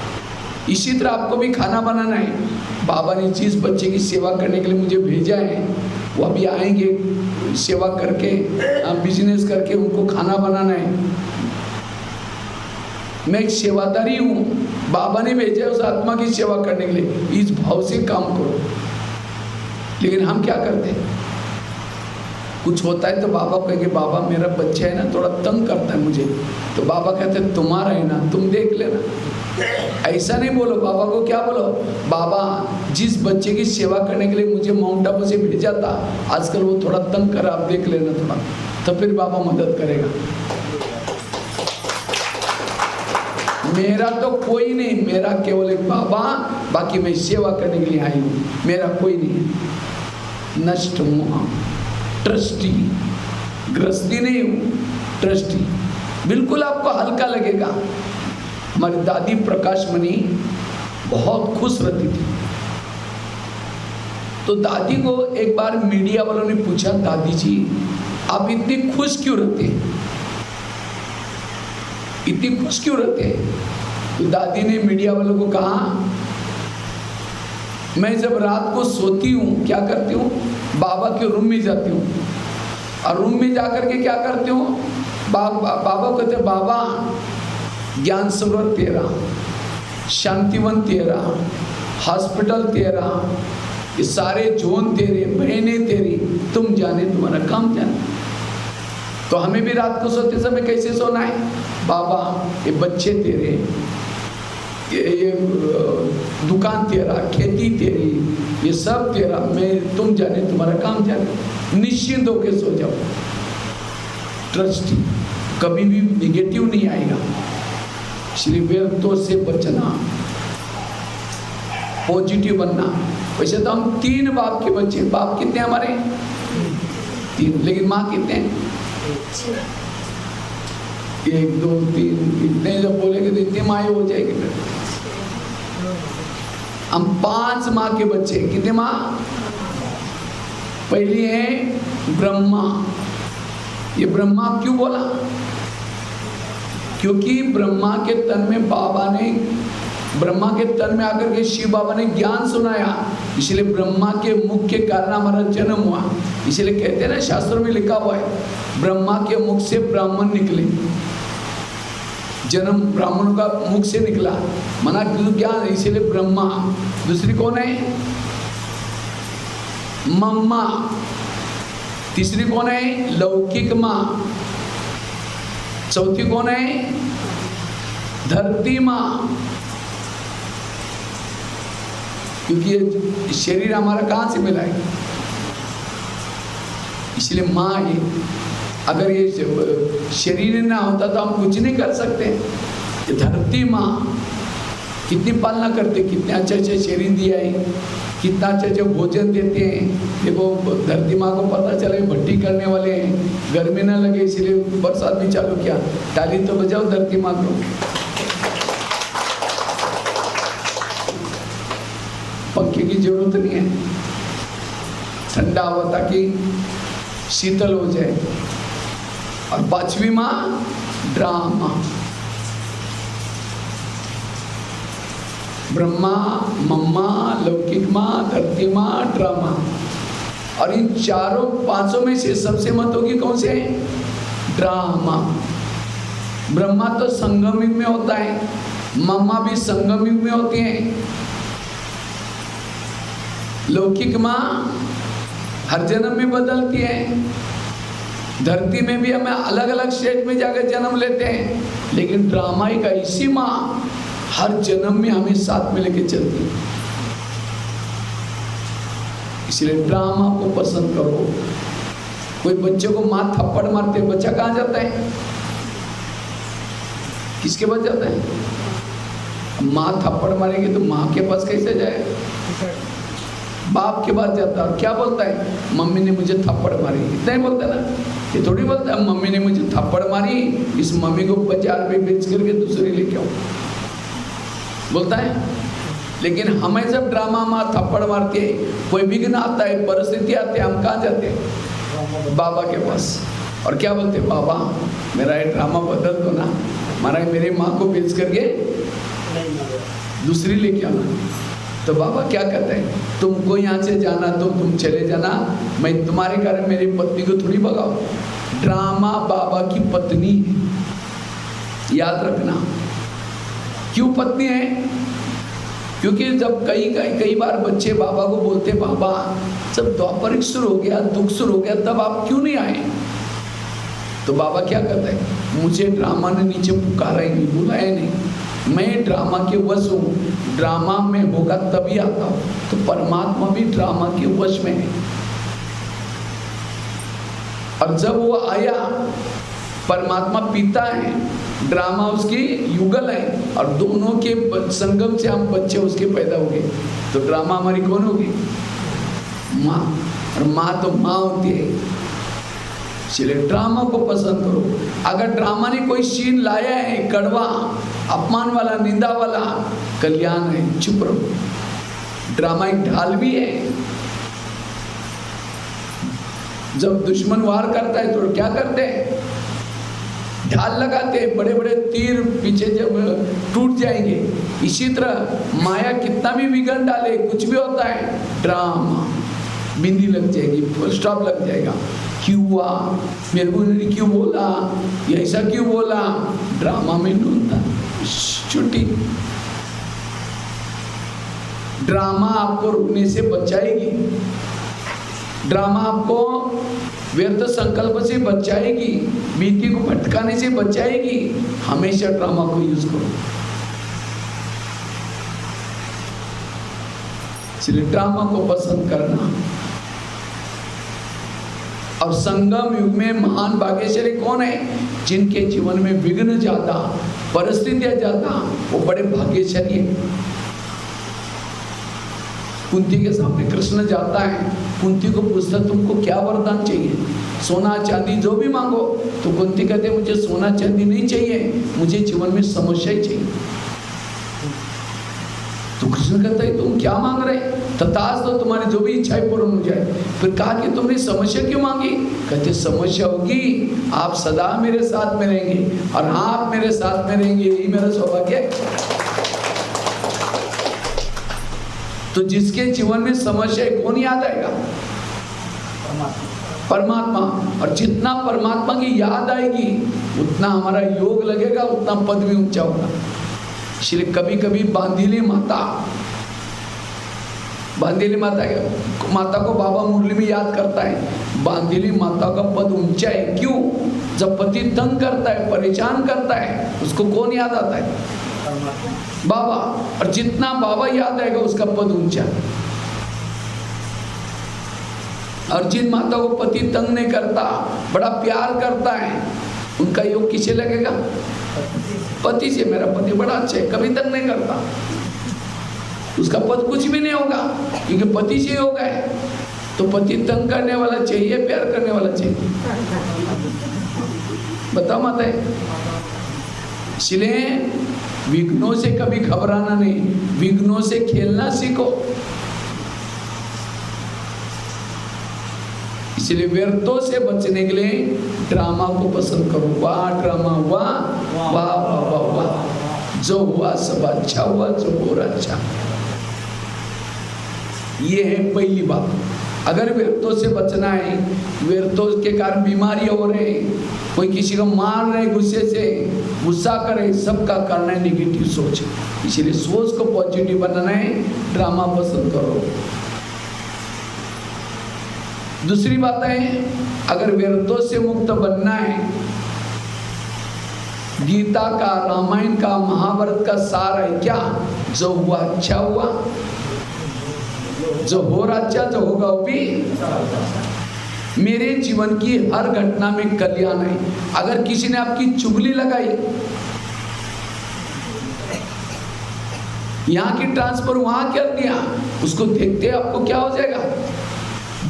इसी तरह आपको भी खाना बनाना है। बाबा ने जिस बच्चे की सेवा करने के लिए मुझे भेजा है, वो अभी आएंगे, सेवा करके बिजनेस करके उनको खाना बनाना है। मैं एक सेवादारी हूँ, बाबा ने भेजा है उस आत्मा की सेवा करने के लिए, इस भाव से काम करो। लेकिन हम क्या करते हैं, कुछ होता है तो बाबा को कहेंगे बाबा मेरा बच्चा है ना थोड़ा तंग करता है मुझे, तो बाबा कहते हैं तुम्हारा है ना, तुम देख लेना। ऐसा नहीं बोलो, बाबा को क्या बोलो, बाबा जिस बच्चे की सेवा करने के लिए मुझे माउंट आबू से भेजा था, आजकल वो थोड़ा तंग कर, आप देख लेना थोड़ा, तो फिर बाबा मदद करेगा। मेरा तो कोई नहीं, मेरा केवल एक बाबा, बाकी मैं सेवा करने के लिए आई हूँ, मेरा कोई नहीं। नष्ट हूँ, ट्रस्टी, गृहस्थी नहीं हूँ, ट्रस्टी। बिल्कुल आपको हल्का लगेगा। हमारी दादी प्रकाश मणि बहुत खुश रहती थी। तो दादी को एक बार मीडिया वालों ने पूछा, दादी जी आप इतनी खुश क्यों रहते हैं, इतनी खुश क्यों रहते हैं? तो दादी ने मीडिया वालों को कहा, मैं जब रात को सोती हूँ क्या करती हूँ, बाबा के रूम में जाती हूँ, और रूम में जाकर के क्या करती हूँ, बाबा कहते बाबा ज्ञान सरोवर तेरा, शांतिवन तेरा, हॉस्पिटल तेरा, ये सारे जोन तेरे, बहनें तेरी, तुम जाने तुम्हारा काम जाने। तो हमें भी रात को सोते समय कैसे सोना है, बाबा ये बच्चे तेरे, ये दुकान तेरा, खेती तेरी, ये सब तेरा, मैं तुम जाने तुम्हारा काम जाने, निश्चिंत होके सो जाओ। ट्रस्टी, कभी भी निगेटिव नहीं आएगा। इसलिए व्यर्थों से बचना, पॉजिटिव बनना। वैसे तो हम 3 बाप के बच्चे, बाप कितने हमारे? 3, लेकिन माँ कितने हैं? 1 2 3, इतने जब बोलेंगे तो इतनी माँ हो जाएगी। फिर हम 5 माँ के बच्चे। कितने माँ? पहली है ब्रह्मा। ये ब्रह्मा क्यों बोला? क्योंकि ब्रह्मा के तन में बाबा ने, ब्रह्मा के तन में आकर के शिव बाबा ने ज्ञान सुनाया, इसलिए ब्रह्मा के मुख के कारण हमारा जन्म हुआ। इसलिए कहते हैं ना, शास्त्रों में लिखा हुआ है ब्रह्मा के मुख से ब्राह्मण निकले, जन्म ब्राह्मणों का मुख से निकला, मना ज्ञान, इसीलिए ब्रह्मा। दूसरी कौन है? मम्मा। तीसरी कौन है? लौकिक माँ। चौथी कौन है? धरती माँ, क्योंकि ये शरीर हमारा कहाँ से मिला है, इसलिए माँ है। अगर ये शरीर ना होता तो हम कुछ नहीं कर सकते। ये धरती माँ कितनी पालना करते, कितने अच्छे अच्छे शरीर दिया है, कितना अच्छे अच्छे भोजन देते हैं। देखो धरती माँ को पता चले भट्टी करने वाले हैं, गर्मी ना लगे इसलिए बरसात भी चालू किया। ताली तो बजाओ धरती माँ को। पंखे की जरूरत नहीं है, ठंडा हुआ ताकि शीतल हो जाए। और पांचवी माँ ड्रामा, ब्रह्मा, मम्मा, लौकिक माँ, धरती माँ, ड्रामा। और इन चारों पांचों में से सबसे महत्वपूर्ण कौन से है? ड्रामा। ब्रह्मा तो संगम युग में होता है, मम्मा भी संगम युग में होती हैं, लौकिक माँ हर जन्म में बदलती है, धरती में भी हमें अलग अलग स्टेज में जाकर जन्म लेते हैं, लेकिन ड्रामा का इसी माँ हर जन्म में हमें साथ में लेके चलती है। इसलिए ड्रामा को पसंद करो। कोई बच्चे को माँ थप्पड़ मारते, बच्चा कहाँ जाता है? किसके पास जाता है? माँ थप्पड़ मारेगी तो माँ के पास कैसे जाए? बाप के पास जाता है। क्या बोलता है? मम्मी ने मुझे थप्पड़ मारी। इतना ही बोलता है ना, ये थोड़ी बोलता है मम्मी ने मुझे थप्पड़ मारी, इस मम्मी को बाजार में बेच करके दूसरी लेके आओ, बोलता है। लेकिन हमें जब ड्रामा माँ थप्पड़ मारती है, कोई विघ्न आता है, परिस्थिति आती है, हम कहाँ जाते हैं? बाबा के पास। और क्या बोलते हैं? बाबा मेरा ये ड्रामा बदल दो ना, महाराज मेरी माँ को बेच करके दूसरी लेके आना। तो बाबा क्या कहते हैं? तुमको यहाँ से जाना तो तुम चले जाना, मैं तुम्हारे कारण मेरी पत्नी को थोड़ी भगाओ। ड्रामा बाबा की पत्नी है, याद रखना। क्यों पत्नी है? क्योंकि जब कई बार बच्चे बाबा को बोलते, बाबा जब द्वापर शुरू हो गया, दुख शुरू हो गया, तब आप क्यों नहीं आए? तो बाबा क्या कहते हैं? मुझे ड्रामा ने नीचे पुकारा ही नहीं, बुलाया नहीं, मैं ड्रामा के वश हूँ, ड्रामा में होगा तभी आता हूँ। तो परमात्मा भी ड्रामा के वश में है। और जब वो आया, परमात्मा पिता है, ड्रामा उसकी युगल है, और दोनों के संगम से हम बच्चे उसके पैदा हो गए। तो ड्रामा हमारी कौन होगी? माँ। और माँ तो माँ होती है। इसलिए ड्रामा को पसंद करो। अगर ड्रामा ने कोई सीन लाया है कड़वा, अपमान वाला, निंदा वाला, कल्याण है, चुप रहो। ड्रामा एक ढाल भी है। जब दुश्मन वार करता है तो क्या करते हैं? ढाल लगाते हैं, बड़े बड़े तीर पीछे जब टूट जाएंगे। इसी तरह माया कितना भी विघ्न डाले, कुछ भी होता है, ड्रामा बिंदी लग जाएगी, फुल स्टॉप लग जाएगा। क्यों हुआ? मेरे को क्यों बोला? ये ऐसा क्यों बोला? ड्रामा में ढूंढता छुट्टी। ड्रामा आपको रुकने से बचाएगी, ड्रामा आपको व्यर्थ संकल्प से बचाएगी, बीती को भटकाने से बचाएगी। हमेशा ड्रामा को यूज करो। इसलिए ड्रामा को पसंद करना। और संगम युग में महान भाग्यशाली कौन है? जिनके जीवन में विघ्न ज्यादा, परिस्थितियां ज्यादा, वो बड़े भाग्यशाली हैं। कुंती के सामने कृष्ण जाता है, कुंती को पूछता तुमको क्या वरदान चाहिए? सोना चांदी जो भी मांगो। तो कुंती कहते मुझे सोना चांदी नहीं चाहिए, मुझे जीवन में समस्या ही चाहिए। तो कृष्ण कहता है तुम क्या मांग रहे? तथास्तु, तो तुम्हारी जो भी इच्छाएं पूर्ण हो जाए। फिर कहा कि तुमने समस्या क्यों मांगी? कहते समस्या होगी, आप सदा मेरे साथ में रहेंगे, और हाँ आप मेरे साथ में रहेंगे, यही मेरा सौभाग्य है। तो जिसके जीवन में समस्या है, कौन याद आएगा? परमात्मा। और जितना परमात्मा की याद आएगी, उतना हमारा योग लगेगा, उतना पद भी ऊंचा होगा। इसलिए कभी कभी बांधिली माता बांधेली माता को बाबा मुरली में याद करता है। बांधेली माता का पद ऊंचा है, क्यों? जब पति तंग करता है, परेशान करता है, उसको कौन याद आता है? बाबा। और जितना बाबा याद आएगा उसका पद ऊंचा। और जिन माता को पति तंग नहीं करता, बड़ा प्यार करता है, उनका योग किसे लगेगा? पति से। मेरा पति बड़ा अच्छा है, कभी तंग नहीं करता, उसका पद कुछ भी नहीं होगा, क्योंकि पति से योग है। तो पति तंग करने वाला चाहिए, प्यार करने वाला चाहिए? बताओ माता है। इसलिए विघ्नों से कभी घबराना नहीं, विघ्नों से खेलना सीखो। इसलिए व्यर्थों से बचने के लिए ड्रामा को पसंद करो। वाह ड्रामा, वाह वाह वाह वाह वाह, जो हुआ सब अच्छा हुआ, जो हो रहा अच्छा। ये है पहली बात। अगर व्यर्थों से बचना है, व्यर्थों के कारण बीमारियां हो रहे, कोई किसी को मार रहे गुस्से से, गुस्सा करे, सबका करना है निगेटिव सोच। इसलिए सोच को पॉजिटिव बनाना है, ड्रामा पसंद करो। दूसरी बात है, अगर व्यर्थों से मुक्त बनना है, गीता का, रामायण का, महाभारत का सार है क्या? जो हुआ अच्छा हुआ, जो हो रहा अच्छा, जो होगा वो भी। मेरे जीवन की हर घटना में कल्याण है। अगर किसी ने आपकी चुगली लगाई, यहां की ट्रांसफर वहां कर दिया, उसको देखते आपको क्या हो जाएगा?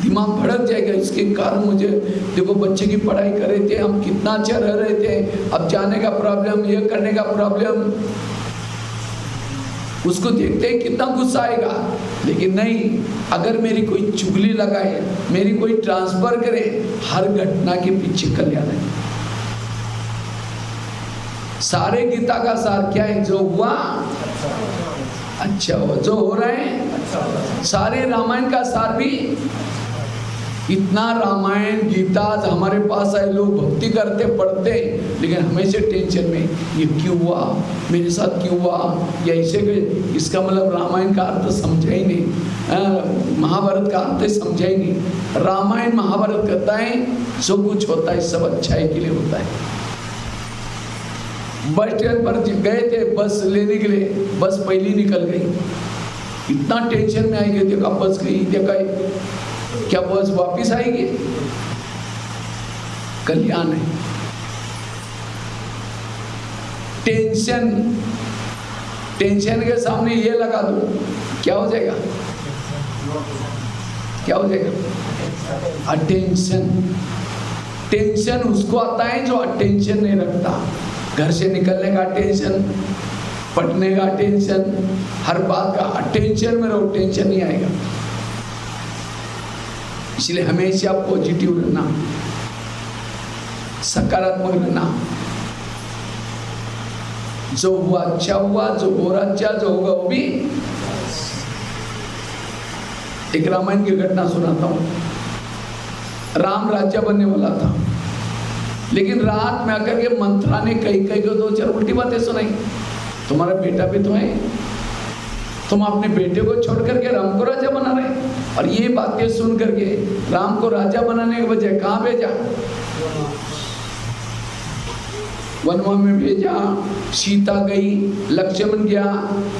दिमाग भड़क जाएगा। इसके कारण मुझे देखो, बच्चे की पढ़ाई कर रहे थे, हम कितना अच्छा रह रहे थे, अब जाने का प्रॉब्लम, ये करने का प्रॉब्लम, उसको देखते ही कितना गुस्सा आएगा। लेकिन नहीं, अगर मेरी कोई चुगली लगाए, मेरी कोई ट्रांसफर करे, हर घटना के पीछे कल्याण है। सारे गीता का सार क्या है? जो हुआ अच्छा हुआ, जो हो रहा है। सारे रामायण का सार भी, इतना रामायण गीता आज हमारे पास आए, लोग भक्ति करते, पढ़ते, लेकिन हमेशा टेंशन में, ये क्यों हुआ, मेरे साथ क्यों हुआ, या इसे, इसका मतलब रामायण का अर्थ समझा ही नहीं, महाभारत का अर्थ समझा ही नहीं। रामायण महाभारत कहता है जो कुछ होता है सब अच्छाई के लिए होता है। बस स्टैंड पर गए थे बस लेने के लिए, बस पहली निकल गई, इतना टेंशन में आएंगे, देखा बस गई, देखा क्या बस वापिस आएगी? कल्याण है। टेंशन के सामने ये लगा दो, क्या हो जाएगा? क्या हो जाएगा? अटेंशन। टेंशन उसको आता है जो अटेंशन नहीं रखता। घर से निकलने का टेंशन, पढ़ने का टेंशन, हर बात का अटेंशन में रहो, टेंशन नहीं आएगा। इसलिए हमेशा पॉजिटिव रहना, सकारात्मक रहना। जो हुआ अच्छा हुआ, जो हो रहा अच्छा, जो होगा वो भी। एक रामायण की घटना सुनाता हूं। राम राज्य बनने वाला था, लेकिन रात में आकर के मंत्रा ने कई को दो चार उल्टी बातें सुनाई। तुम्हारा बेटा भी तो है, तुम अपने बेटे को छोड़ करके राम को राजा बना रहे। और ये बातें सुन करके राम को राजा बनाने के बजाय कहाँ भेजा? वनवा में भेजा। सीता गई, लक्ष्मण गया,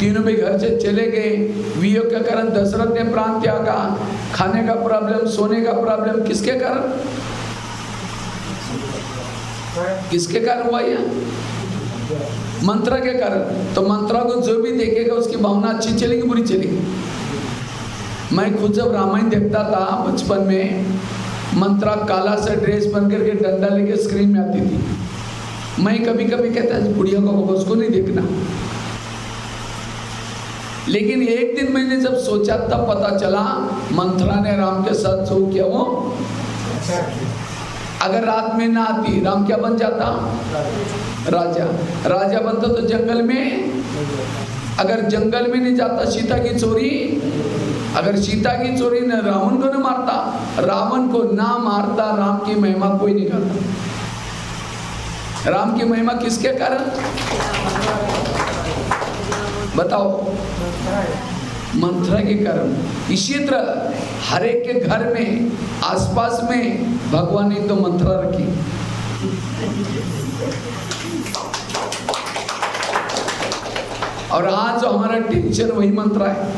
तीनों भी घर से चले गए। वियोग के कारण दशरथ ने प्राण त्यागा। खाने का प्रॉब्लम, सोने का प्रॉब्लम, किसके कारण? किसके कारण हुआ यह? मंत्रा के कारण। तो मंत्रा को जो भी देखेगा उसकी भावना अच्छी चलेगी, बुरी चलेगी? मैं खुद जब रामायण देखता था बचपन में, मंत्रा काला सा ड्रेस पहन करके डंडा लेके स्क्रीन में आती थी। मैं कभी कभी कहता बुढ़िया को उसको नहीं देखना, लेकिन एक दिन मैंने जब सोचा तब पता चला मंत्रा ने राम के साथ जो किया वो, अगर रात में ना आती राम क्या बन जाता? राजा। राजा बनता तो जंगल में, अगर जंगल में नहीं जाता सीता की चोरी, अगर सीता की चोरी न रावण को न मारता, रावण को ना मारता, राम की महिमा कोई नहीं करता। राम की महिमा किसके कारण? बताओ। मंत्र के कारण। इसी तरह हर एक के घर में आसपास में भगवान ने तो मंत्र रखी। और आज जो हमारा टेंशन वही मंत्र है।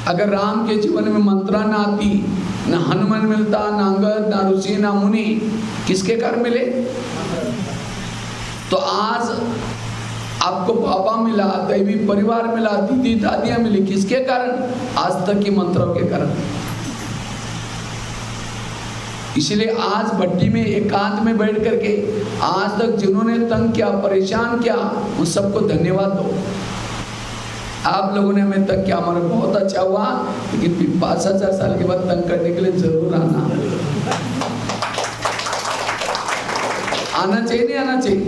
अगर राम के जीवन में मंत्रा ना आती, ना हनुमान मिलता, ना अंगद, ना ऋषि, ना मुनि, किसके कारण मिले? तो आज आपको बाबा मिला, दैवी परिवार मिला, दीदी दादियां मिली, किसके कारण? आज तक की मंत्रों के कारण। इसलिए आज भट्टी में एकांत में बैठ करके आज तक जिन्होंने तंग किया, परेशान किया, उन सबको धन्यवाद दो। आप लोगों ने हमें तंग किया, हमारा बहुत अच्छा हुआ, लेकिन 5,000 साल के बाद तंग करने के लिए जरूर आना चाहिए, नहीं आना चाहिए।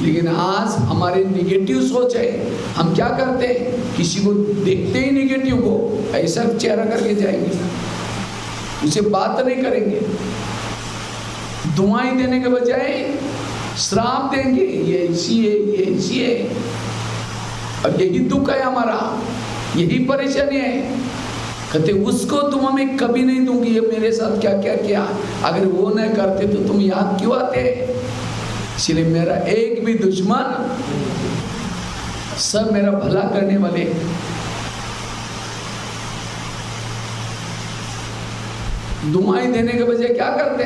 लेकिन आज हमारे निगेटिव सोच है, हम क्या करते हैं, किसी को देखते ही निगेटिव को ऐसा चेहरा करके जाएंगे, उसे बात नहीं करेंगे, दुआएं देने के बजाय श्राप देंगे, ये ऐसी है, ये ऐसी है। और यही दुख है हमारा, यही परेशानी है। कहते उसको तुम हमें कभी नहीं दूंगी, ये मेरे साथ क्या क्या किया, अगर वो नहीं करते तो तुम याद क्यों आते? इसलिए मेरा एक भी दुश्मन, सब मेरा भला करने वाले। दुआएं देने के बजाय क्या करते?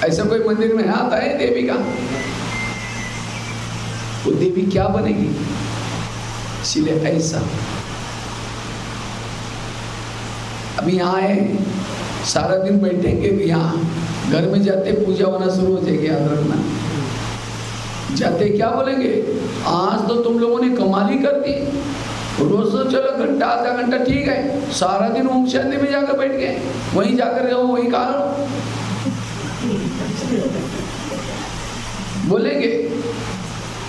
ऐसा कोई मंदिर में आता है देवी का? वो देवी क्या बनेगी? इसलिए ऐसा अभी यहाँ है, सारा दिन बैठेंगे यहाँ, घर में जाते पूजा होना शुरू हो जाएगी, याद रखना। जाते क्या बोलेंगे, आज तो तुम लोगों ने कमाल ही कर दी, रोज तो चलो घंटा आधा घंटा ठीक है, सारा दिन ओम शांति में जाकर बैठ गए, वहीं जाकर रहो, वहीं कहा बोलेंगे।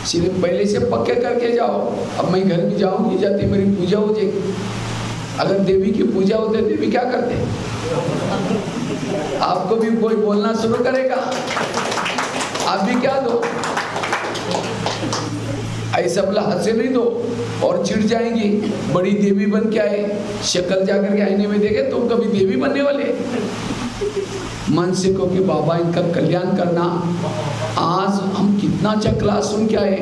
सिर्फ पहले से पक्के करके जाओ, अब मैं घर में जाऊंगी, जाती मेरी पूजा हो जाएगी। अगर देवी की पूजा होती, देवी क्या करते? आपको भी कोई बोलना शुरू करेगा, आप भी क्या दो, ऐसा बोला हंसे नहीं दो, और चिढ़ जाएंगी, बड़ी देवी बन के आए, शक्ल जाकर के आईने में देखे, तुम कभी देवी बनने वाले? मन से को कि बाबा इनका कल्याण करना। आज हम कितना अच्छा क्लास सुन के आए,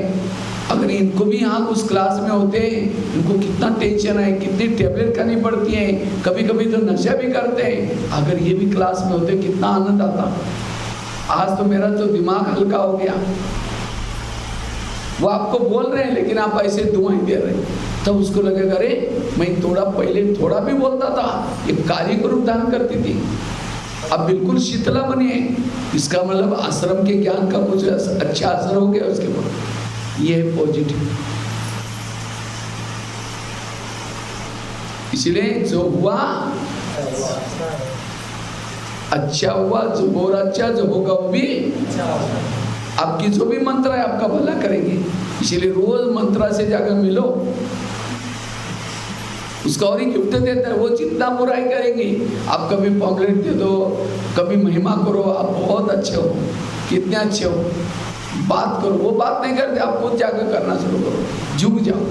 अगर इनको भी यहाँ उस क्लास में होते, इनको कितना टेंशन है, कितनी टेबलेट खानी पड़ती है, कभी कभी तो नशा भी करते हैं, अगर ये भी क्लास में होते कितना आनंद आता। आज तो मेरा तो दिमाग हल्का हो गया। वो आपको बोल रहे हैं, लेकिन आप ऐसे दुआएं दे रहे हैं, तब उसको लगेगा अरे मैं थोड़ा पहले थोड़ा भी बोलता था, ये कार्य को रूप धारण करती थी, अब बिल्कुल शीतला बनी है। इसका मतलब आश्रम के ज्ञान का कुछ अच्छा असर हो गया उसके ऊपर, ये है पॉजिटिव। इसलिए जो हुआ अच्छा हुआ, जो और अच्छा जो होगा वो भी आपकी जो भी मंत्र है आपका भला करेंगे। इसीलिए रोज मंत्रा से जाकर मिलो, उसका और ही गिफ्ट देता है, वो जितना बुराई करेंगे, आप कभी पॉम्पलेट दे दो, कभी महिमा करो, आप बहुत अच्छे हो, कितने अच्छे हो, बात करो, वो बात नहीं करते, आप खुद जाकर करना शुरू करो, झुक जाओ,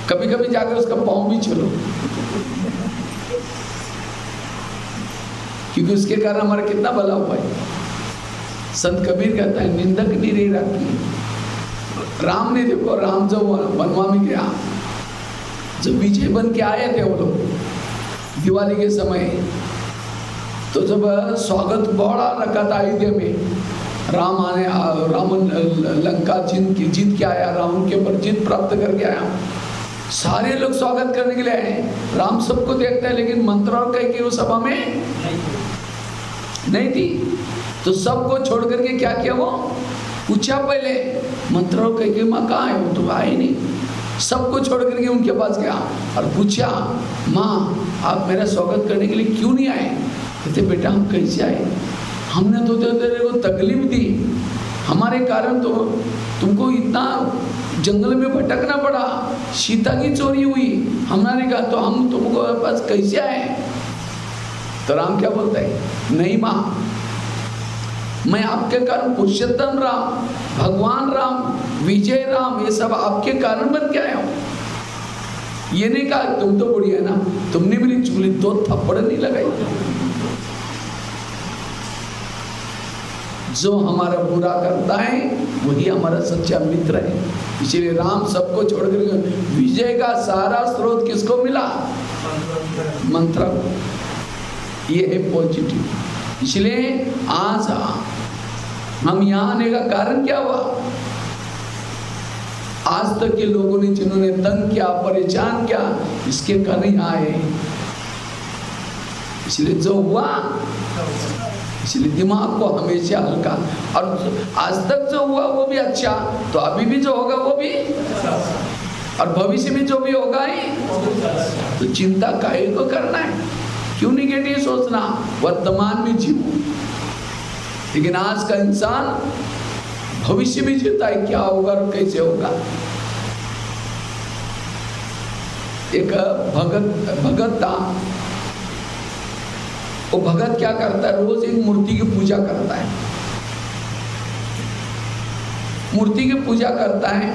कभी कभी जाकर उसका पाँव भी छूलो, क्योंकि उसके कारण हमारा कितना भला हुआ है। संत कबीर कहता है निंदक निरे राखी। राम ने देखो, राम जब वनवा में गया, जब विजय बन के आए थे वो लोग दिवाली के समय, तो जब स्वागत बड़ा रखा था अयोध्या में, राम आने, रावण लंका जीत के आया, रावण के ऊपर जीत प्राप्त करके आया, सारे लोग स्वागत करने के लिए आए। राम सबको देखता है, लेकिन मंत्रों कहीं की वो सभा में नहीं थी, तो सबको छोड़ करके क्या किया, वो पूछा पहले मंत्रों कहीं की माँ कहाँ है, वो तो आए नहीं, सबको छोड़ करके उनके पास गया और पूछा माँ आप मेरा स्वागत करने के लिए क्यों नहीं आए? कहते बेटा हम कैसे आए, हमने तो तेरे को तकलीफ दी, हमारे कारण तो तुमको इतना जंगल में भटकना पड़ा, सीता की चोरी हुई, हमारे कहा तो हम तुमको पास कैसे आए? तो राम क्या बोलता है, नहीं माँ मैं आपके कारण पुरुषोत्तम राम, भगवान राम, विजय राम, ये सब आपके कारण बन के आया हूं। ये नहीं कहा तुम तो बुढ़ी है ना, तुमने मेरी चुगली 2 थप्पड़ नहीं लगाई। जो हमारा बुरा करता है वही हमारा सच्चा मित्र है। इसलिए राम सबको छोड़कर, विजय का सारा स्रोत किसको मिला? मंत्र। ये है पॉजिटिव। इसलिए आज हम यहाँ आने का कारण क्या हुआ? आज तक के लोगों ने जिन्होंने तंग किया, परेशान किया, इसके कारण यहाँ आए। इसलिए जो हुआ, इसलिए दिमाग को हमेशा हल्का, और आज तक जो हुआ वो भी अच्छा, तो अभी भी जो होगा वो भी, और भविष्य में जो भी होगा ही, तो चिंता काहे को करना है? क्यों निगेटिव सोचना? वर्तमान में जीवो। लेकिन आज का इंसान भविष्य में जीता है, क्या होगा और कैसे होगा। एक भगत था। वो भगत क्या करता है? रोज एक मूर्ति की पूजा करता है। मूर्ति की पूजा करता है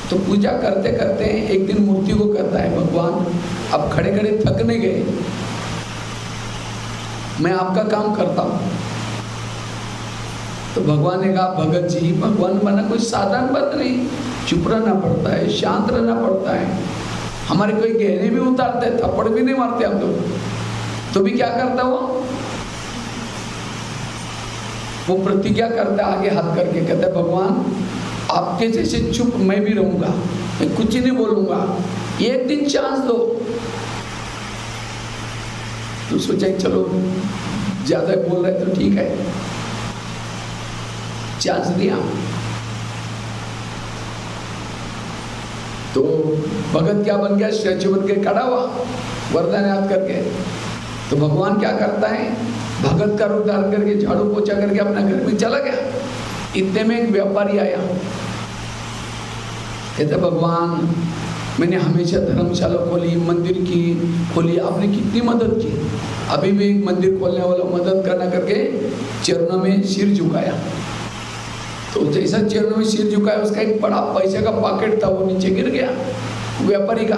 तो पूजा करते करते एक दिन मूर्ति को कहता है, भगवान अब खड़े खड़े थकने गए, मैं आपका काम करता हूं। तो भगवान ने कहा, भगत जी, भगवान बना कोई साधारण बात नहीं, चुप रहना पड़ता है, शांत रहना पड़ता है। हमारे कोई गहने भी उतारते हैं, थप्पड़ भी नहीं मारते हम लोग, तो भी क्या करता वो प्रतिज्ञा करता है, आगे हाथ करके कहता है, भगवान आपके जैसे चुप मैं भी रहूंगा, मैं कुछ नहीं बोलूंगा, एक दिन चांस दो। तो सोचा चलो ज्यादा बोल रहे तो ठीक है, चांस दिया। तो भगत क्या बन गया? स्टैचू बन के खड़ा हुआ, वरदान याद करके। तो भगवान क्या करता है? भगत का रूप धारण करके झाड़ू पोछा करके अपना घर में चला गया। इतने में एक व्यापारी आया, कहते भगवान मैंने हमेशा धर्मशाला खोली, मंदिर की खोली, आपने कितनी मदद की, अभी भी एक मंदिर खोलने वाला मदद करना करके चरणों में सिर झुकाया। तो जैसा चरणों में सिर झुकाया, उसका एक बड़ा पैसे का पॉकेट था, वो नीचे गिर गया व्यापारी का।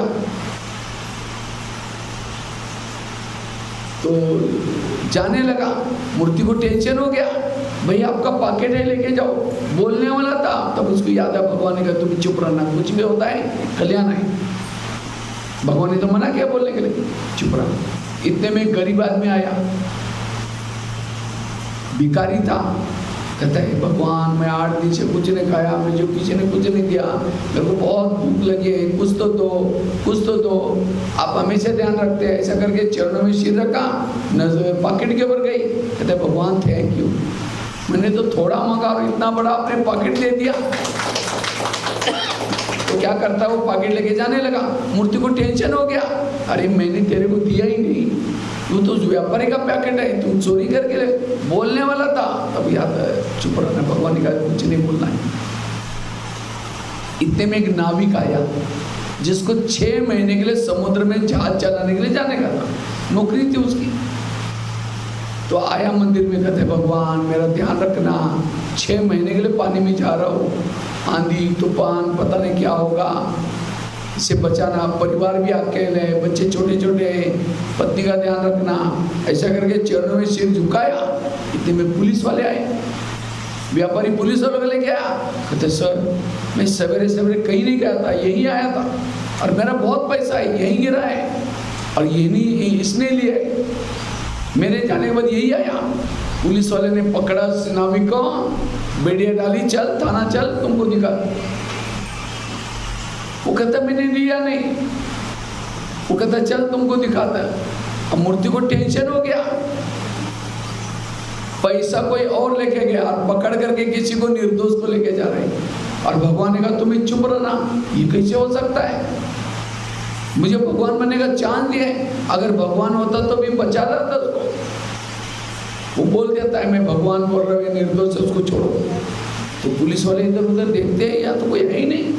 तो जाने लगा, मूर्ति को टेंशन हो गया, भाई आपका पॉकेट है लेके जाओ, बोलने वाला था। तब उसको याद है, भगवान ने कहा तुम चुप रहना, कुछ भी होता है कल्याण है। भगवान ने तो मना किया बोलने के लिए, चुप रहा। इतने में एक गरीब आदमी आया, भिखारी था, कहता है भगवान मैं 8 दिन से कुछ नहीं खाया, मुझे किसी ने कुछ नहीं दिया, मेरे को बहुत भूख लगी है, कुछ तो दो, कुछ तो दो, आप हमेशा ध्यान रखते हैं। ऐसा करके चरणों में सिर रखा, नजर पॉकेट के ऊपर गई। कहते भगवान थैंक यू, मैंने तो थोड़ा मंगा और इतना बड़ा आपने पॉकेट दे दिया। तो क्या करता है, वो पॉकेट लेके जाने लगा। मूर्ति को टेंशन हो गया, अरे मैंने तेरे को दिया ही नहीं, तू तो व्यापारी का पैकेट है, तुम चोरी करके ले, बोलने वाला था। तब याद है, चुप रहना, भगवान ने कहा कुछ नहीं बोलना है। इतने में एक नाविक आया, जिसको 6 महीने के लिए समुद्र में जहाज चलाने के लिए जाने का था, नौकरी थी उसकी। तो आया मंदिर में, कहते भगवान मेरा ध्यान रखना, 6 महीने के लिए पानी में जा रहा हूँ, आंधी तूफान पता नहीं क्या होगा, इसे बचाना, परिवार भी अकेले, बच्चे छोटे छोटे, पत्नी का ध्यान रखना। ऐसा करके चरणों में सिर झुकाया। इतने में पुलिस वाले आए, व्यापारी पुलिस वालों को लेके आया। कहते सर मैं सवेरे सवेरे कहीं नहीं गया था, यही आया था, और मेरा बहुत पैसा है, यही गिरा है, और ये नहीं इसने लिए, मेरे जाने के बाद यही आया। पुलिस वाले ने पकड़ा नाविक को, बेड़िया डाली, चल थाना चल, तुमको दिखा। वो कहता मैंने लिया नहीं, वो कहता चल तुमको दिखाता। अब मूर्ति को टेंशन हो गया, पैसा कोई और लेके गया, पकड़ करके किसी को निर्दोष को लेके जा रहे हैं। और भगवान ने कहा तुम्हें चुप रहना, ये कैसे हो सकता है, मुझे भगवान बनने का चांस दिया है, अगर भगवान होता तो भी बचा रहता उसको। वो बोल देता है मैं भगवान बोल रहा हूँ, निर्दोष है, उसको छोड़ो। तो पुलिस वाले इधर उधर देखते हैं, या तो कोई है ही नहीं।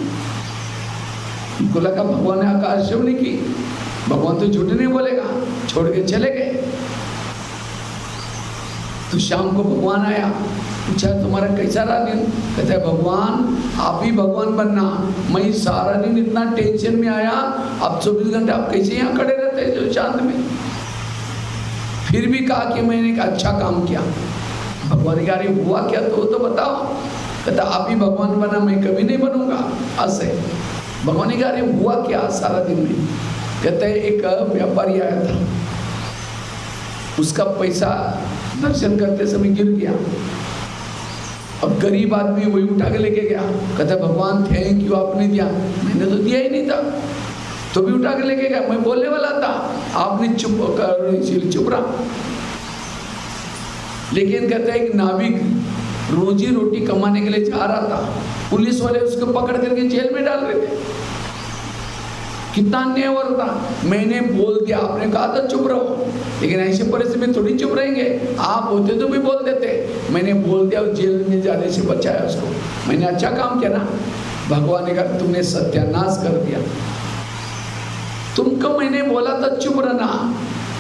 उनको लगा भगवान ने आकाश नहीं की, भगवान तो झूठ नहीं बोलेगा, छोड़ के चले गए। तो शाम को भगवान आया, पूछा तुम्हारा कैसा रहा दिन? कहता है भगवान आप ही भगवान बनना, मैं सारा दिन इतना टेंशन में आया, अब 24 घंटे आप कैसे यहाँ खड़े रहते हैं जो चांद में? फिर भी कहा कि मैंने एक अच्छा काम किया। भगवान ने कहा अरे हुआ क्या तो बताओ। कहता आप ही भगवान बना, मैं कभी नहीं बनूंगा ऐसे। भगवान ने कहा अरे हुआ क्या सारा दिन में? कहते हैं एक व्यापारी आया था, उसका पैसा दर्शन करते समय गिर गया, अब गरीब आदमी वही उठा के लेके गया। कहता भगवान थैंक यू आपने दिया, मैंने तो दिया ही नहीं था, तो भी उठा के लेके गया, मैं बोलने वाला था आपने चुप कर इसीलिए चुप रहा। लेकिन कहता है एक नाविक रोजी रोटी कमाने के लिए जा रहा था, पुलिस वाले उसको पकड़ करके जेल में डाल रहे थे। कितना अन्याय हो रहा था। मैंने बोल दिया, आपने कहा था चुप रहो, लेकिन ऐसे परिस्थिति में थोड़ी चुप रहेंगे, आप होते तो भी बोल देते। मैंने बोल दिया, जेल में जाने से बचाया उसको, मैंने अच्छा काम किया ना। भगवान ने कहा तुमने सत्यानाश कर दिया, तुमको मैंने बोला था चुप रहना,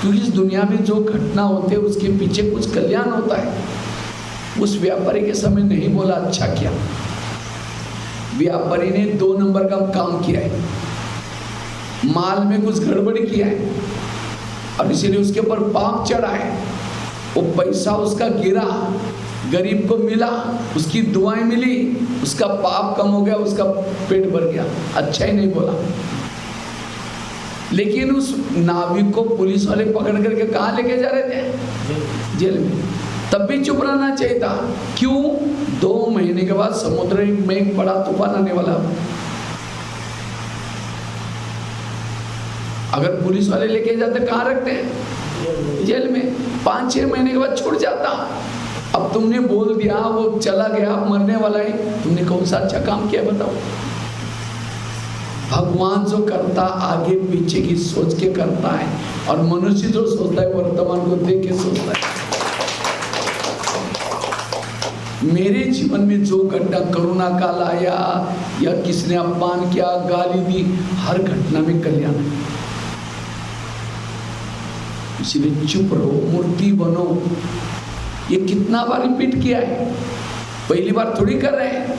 क्योंकि इस दुनिया में जो घटना होते है उसके पीछे कुछ कल्याण होता है। उस व्यापारी के समय नहीं बोला, अच्छा किया। व्यापारी ने 2 नंबर का काम किया है, माल में कुछ गड़बड़ किया है और इसीलिए उसके ऊपर पाप चढ़ा है। वो पैसा उसका गिरा, गरीब को मिला, उसकी दुआएं मिली, उसका पाप कम हो गया, उसका पेट भर गया, अच्छा ही नहीं बोला। लेकिन उस नाविक को पुलिस वाले पकड़ करके कहाँ लेके जा रहे थे? जेल में। तब भी चुप रहना चाहिए था। क्यों? 2 महीने के बाद समुद्र में एक बड़ा तूफान आने वाला। अगर पुलिस वाले लेके जाते कहाँ रखते हैं? जेल में। 5-6 महीने के बाद छूट जाता। अब तुमने बोल दिया, वो चला गया, मरने वाला है, तुमने कौन सा अच्छा काम किया बताओ? भगवान जो करता आगे पीछे की सोच के करता है, और मनुष्य जो सोचता है वर्तमान को देख के सोचता है। मेरे जीवन में जो घटना, कोरोना काल आया या किसने अपमान किया, गाली दी, हर घटना में कल्याण है। इसलिए चुप रहो, मूर्ति बनो। ये कितना बार रिपीट किया है, पहली बार थोड़ी कर रहे हैं।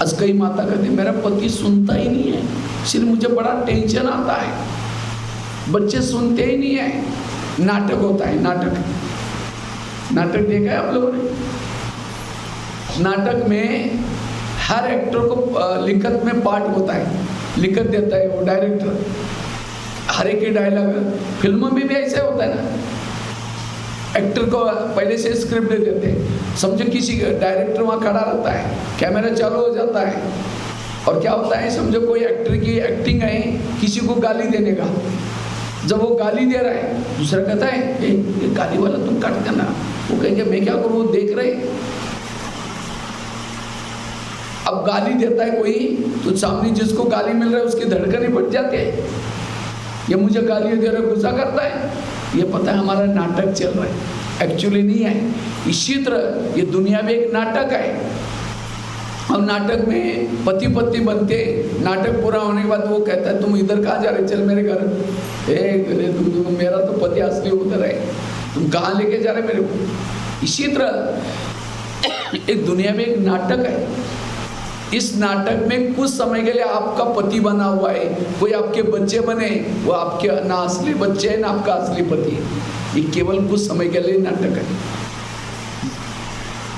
आज कई माता कहती मेरा पति सुनता ही नहीं है, इसलिए मुझे बड़ा टेंशन आता है। बच्चे सुनते ही नहीं है। नाटक होता है, नाटक देखा है आप लोगों ने? नाटक में हर एक्टर को लिखत में पार्ट होता है, लिखत देता है वो डायरेक्टर, हर एक के डायलॉग। फिल्मों में भी ऐसे होता है ना, एक्टर को पहले से स्क्रिप्ट दे देते हैं। समझो किसी डायरेक्टर वहाँ खड़ा रहता है, कैमरा चालू हो जाता है, और क्या होता है, समझो कोई एक्टर की एक्टिंग है किसी को गाली देने का। जब वो गाली दे रहा है, दूसरा कहता है ये गाली वाला तुम काट देना। वो कहेंगे मैं क्या करूँ, वो देख रहे। अब गाली देता है कोई, तो सामने जिसको गाली मिल रहा है उसकी धड़कनें बढ़ जाती है, ये मुझे गाली दे रहा, गुस्सा करता है। ये पता है हमारा नाटक चल रहा है, एक्चुअली नहीं है। इसी तरह ये दुनिया में एक नाटक है। हम नाटक में पति पत्नी बनते, नाटक पूरा होने के बाद वो कहता है तुम इधर कहाँ जा रहे, चल मेरे घर। तुम मेरा तो पति असली उधर है, तुम कहाँ लेके जा रहे मेरे को? इसी तरह एक दुनिया में एक नाटक है। इस नाटक में कुछ समय के लिए आपका पति बना हुआ है, कोई आपके बच्चे बने, वो आपके ना असली बच्चे हैं ना आपका असली पति है। ये केवल कुछ समय के लिए नाटक है।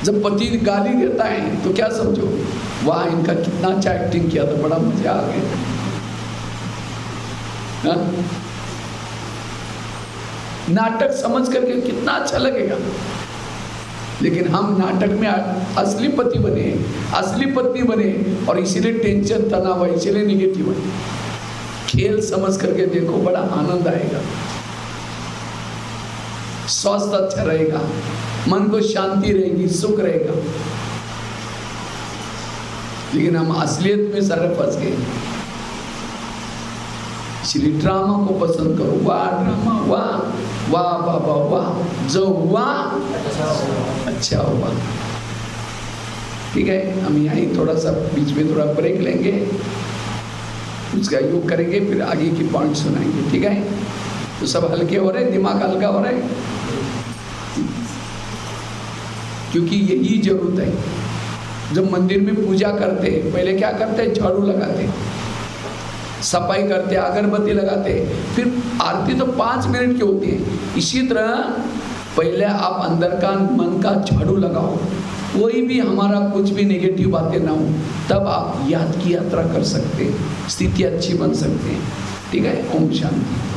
जब पति गाली देता है तो क्या समझो, वाह इनका कितना अच्छा एक्टिंग किया था, बड़ा मजा आ गया। नाटक समझ करके कितना अच्छा लगेगा। लेकिन हम नाटक में असली पति बने, असली पत्नी बने, और इसीलिए टेंशन, तनाव है, इसीलिए निगेटिव है। खेल समझ करके देखो, बड़ा आनंद आएगा, स्वास्थ्य अच्छा रहेगा, मन को शांति रहेगी, सुख रहेगा। लेकिन हम असलियत में सारे फंस गए। इसलिए ड्रामा को पसंद करो। वाह ड्रामा, वाह वाह बाबा वाह, जो हुआ अच्छा हुआ। ठीक है, हम यहीं थोड़ा सा बीच में थोड़ा ब्रेक लेंगे, उसका योग करेंगे, फिर आगे की पॉइंट सुनाएंगे। ठीक है, तो सब हल्के हो रहे, दिमाग हल्का हो रहा है। क्योंकि यही जरूरत है। जब मंदिर में पूजा करते पहले क्या करते, झाड़ू लगाते, सफाई करते, अगरबत्ती लगाते, फिर आरती तो 5 मिनट की होती है। इसी तरह पहले आप अंदर का मन का झाड़ू लगाओ, कोई भी हमारा कुछ भी नेगेटिव बातें ना हो, तब आप याद की यात्रा कर सकते हैं, स्थिति अच्छी बन सकते हैं। ठीक है, ओम शांति।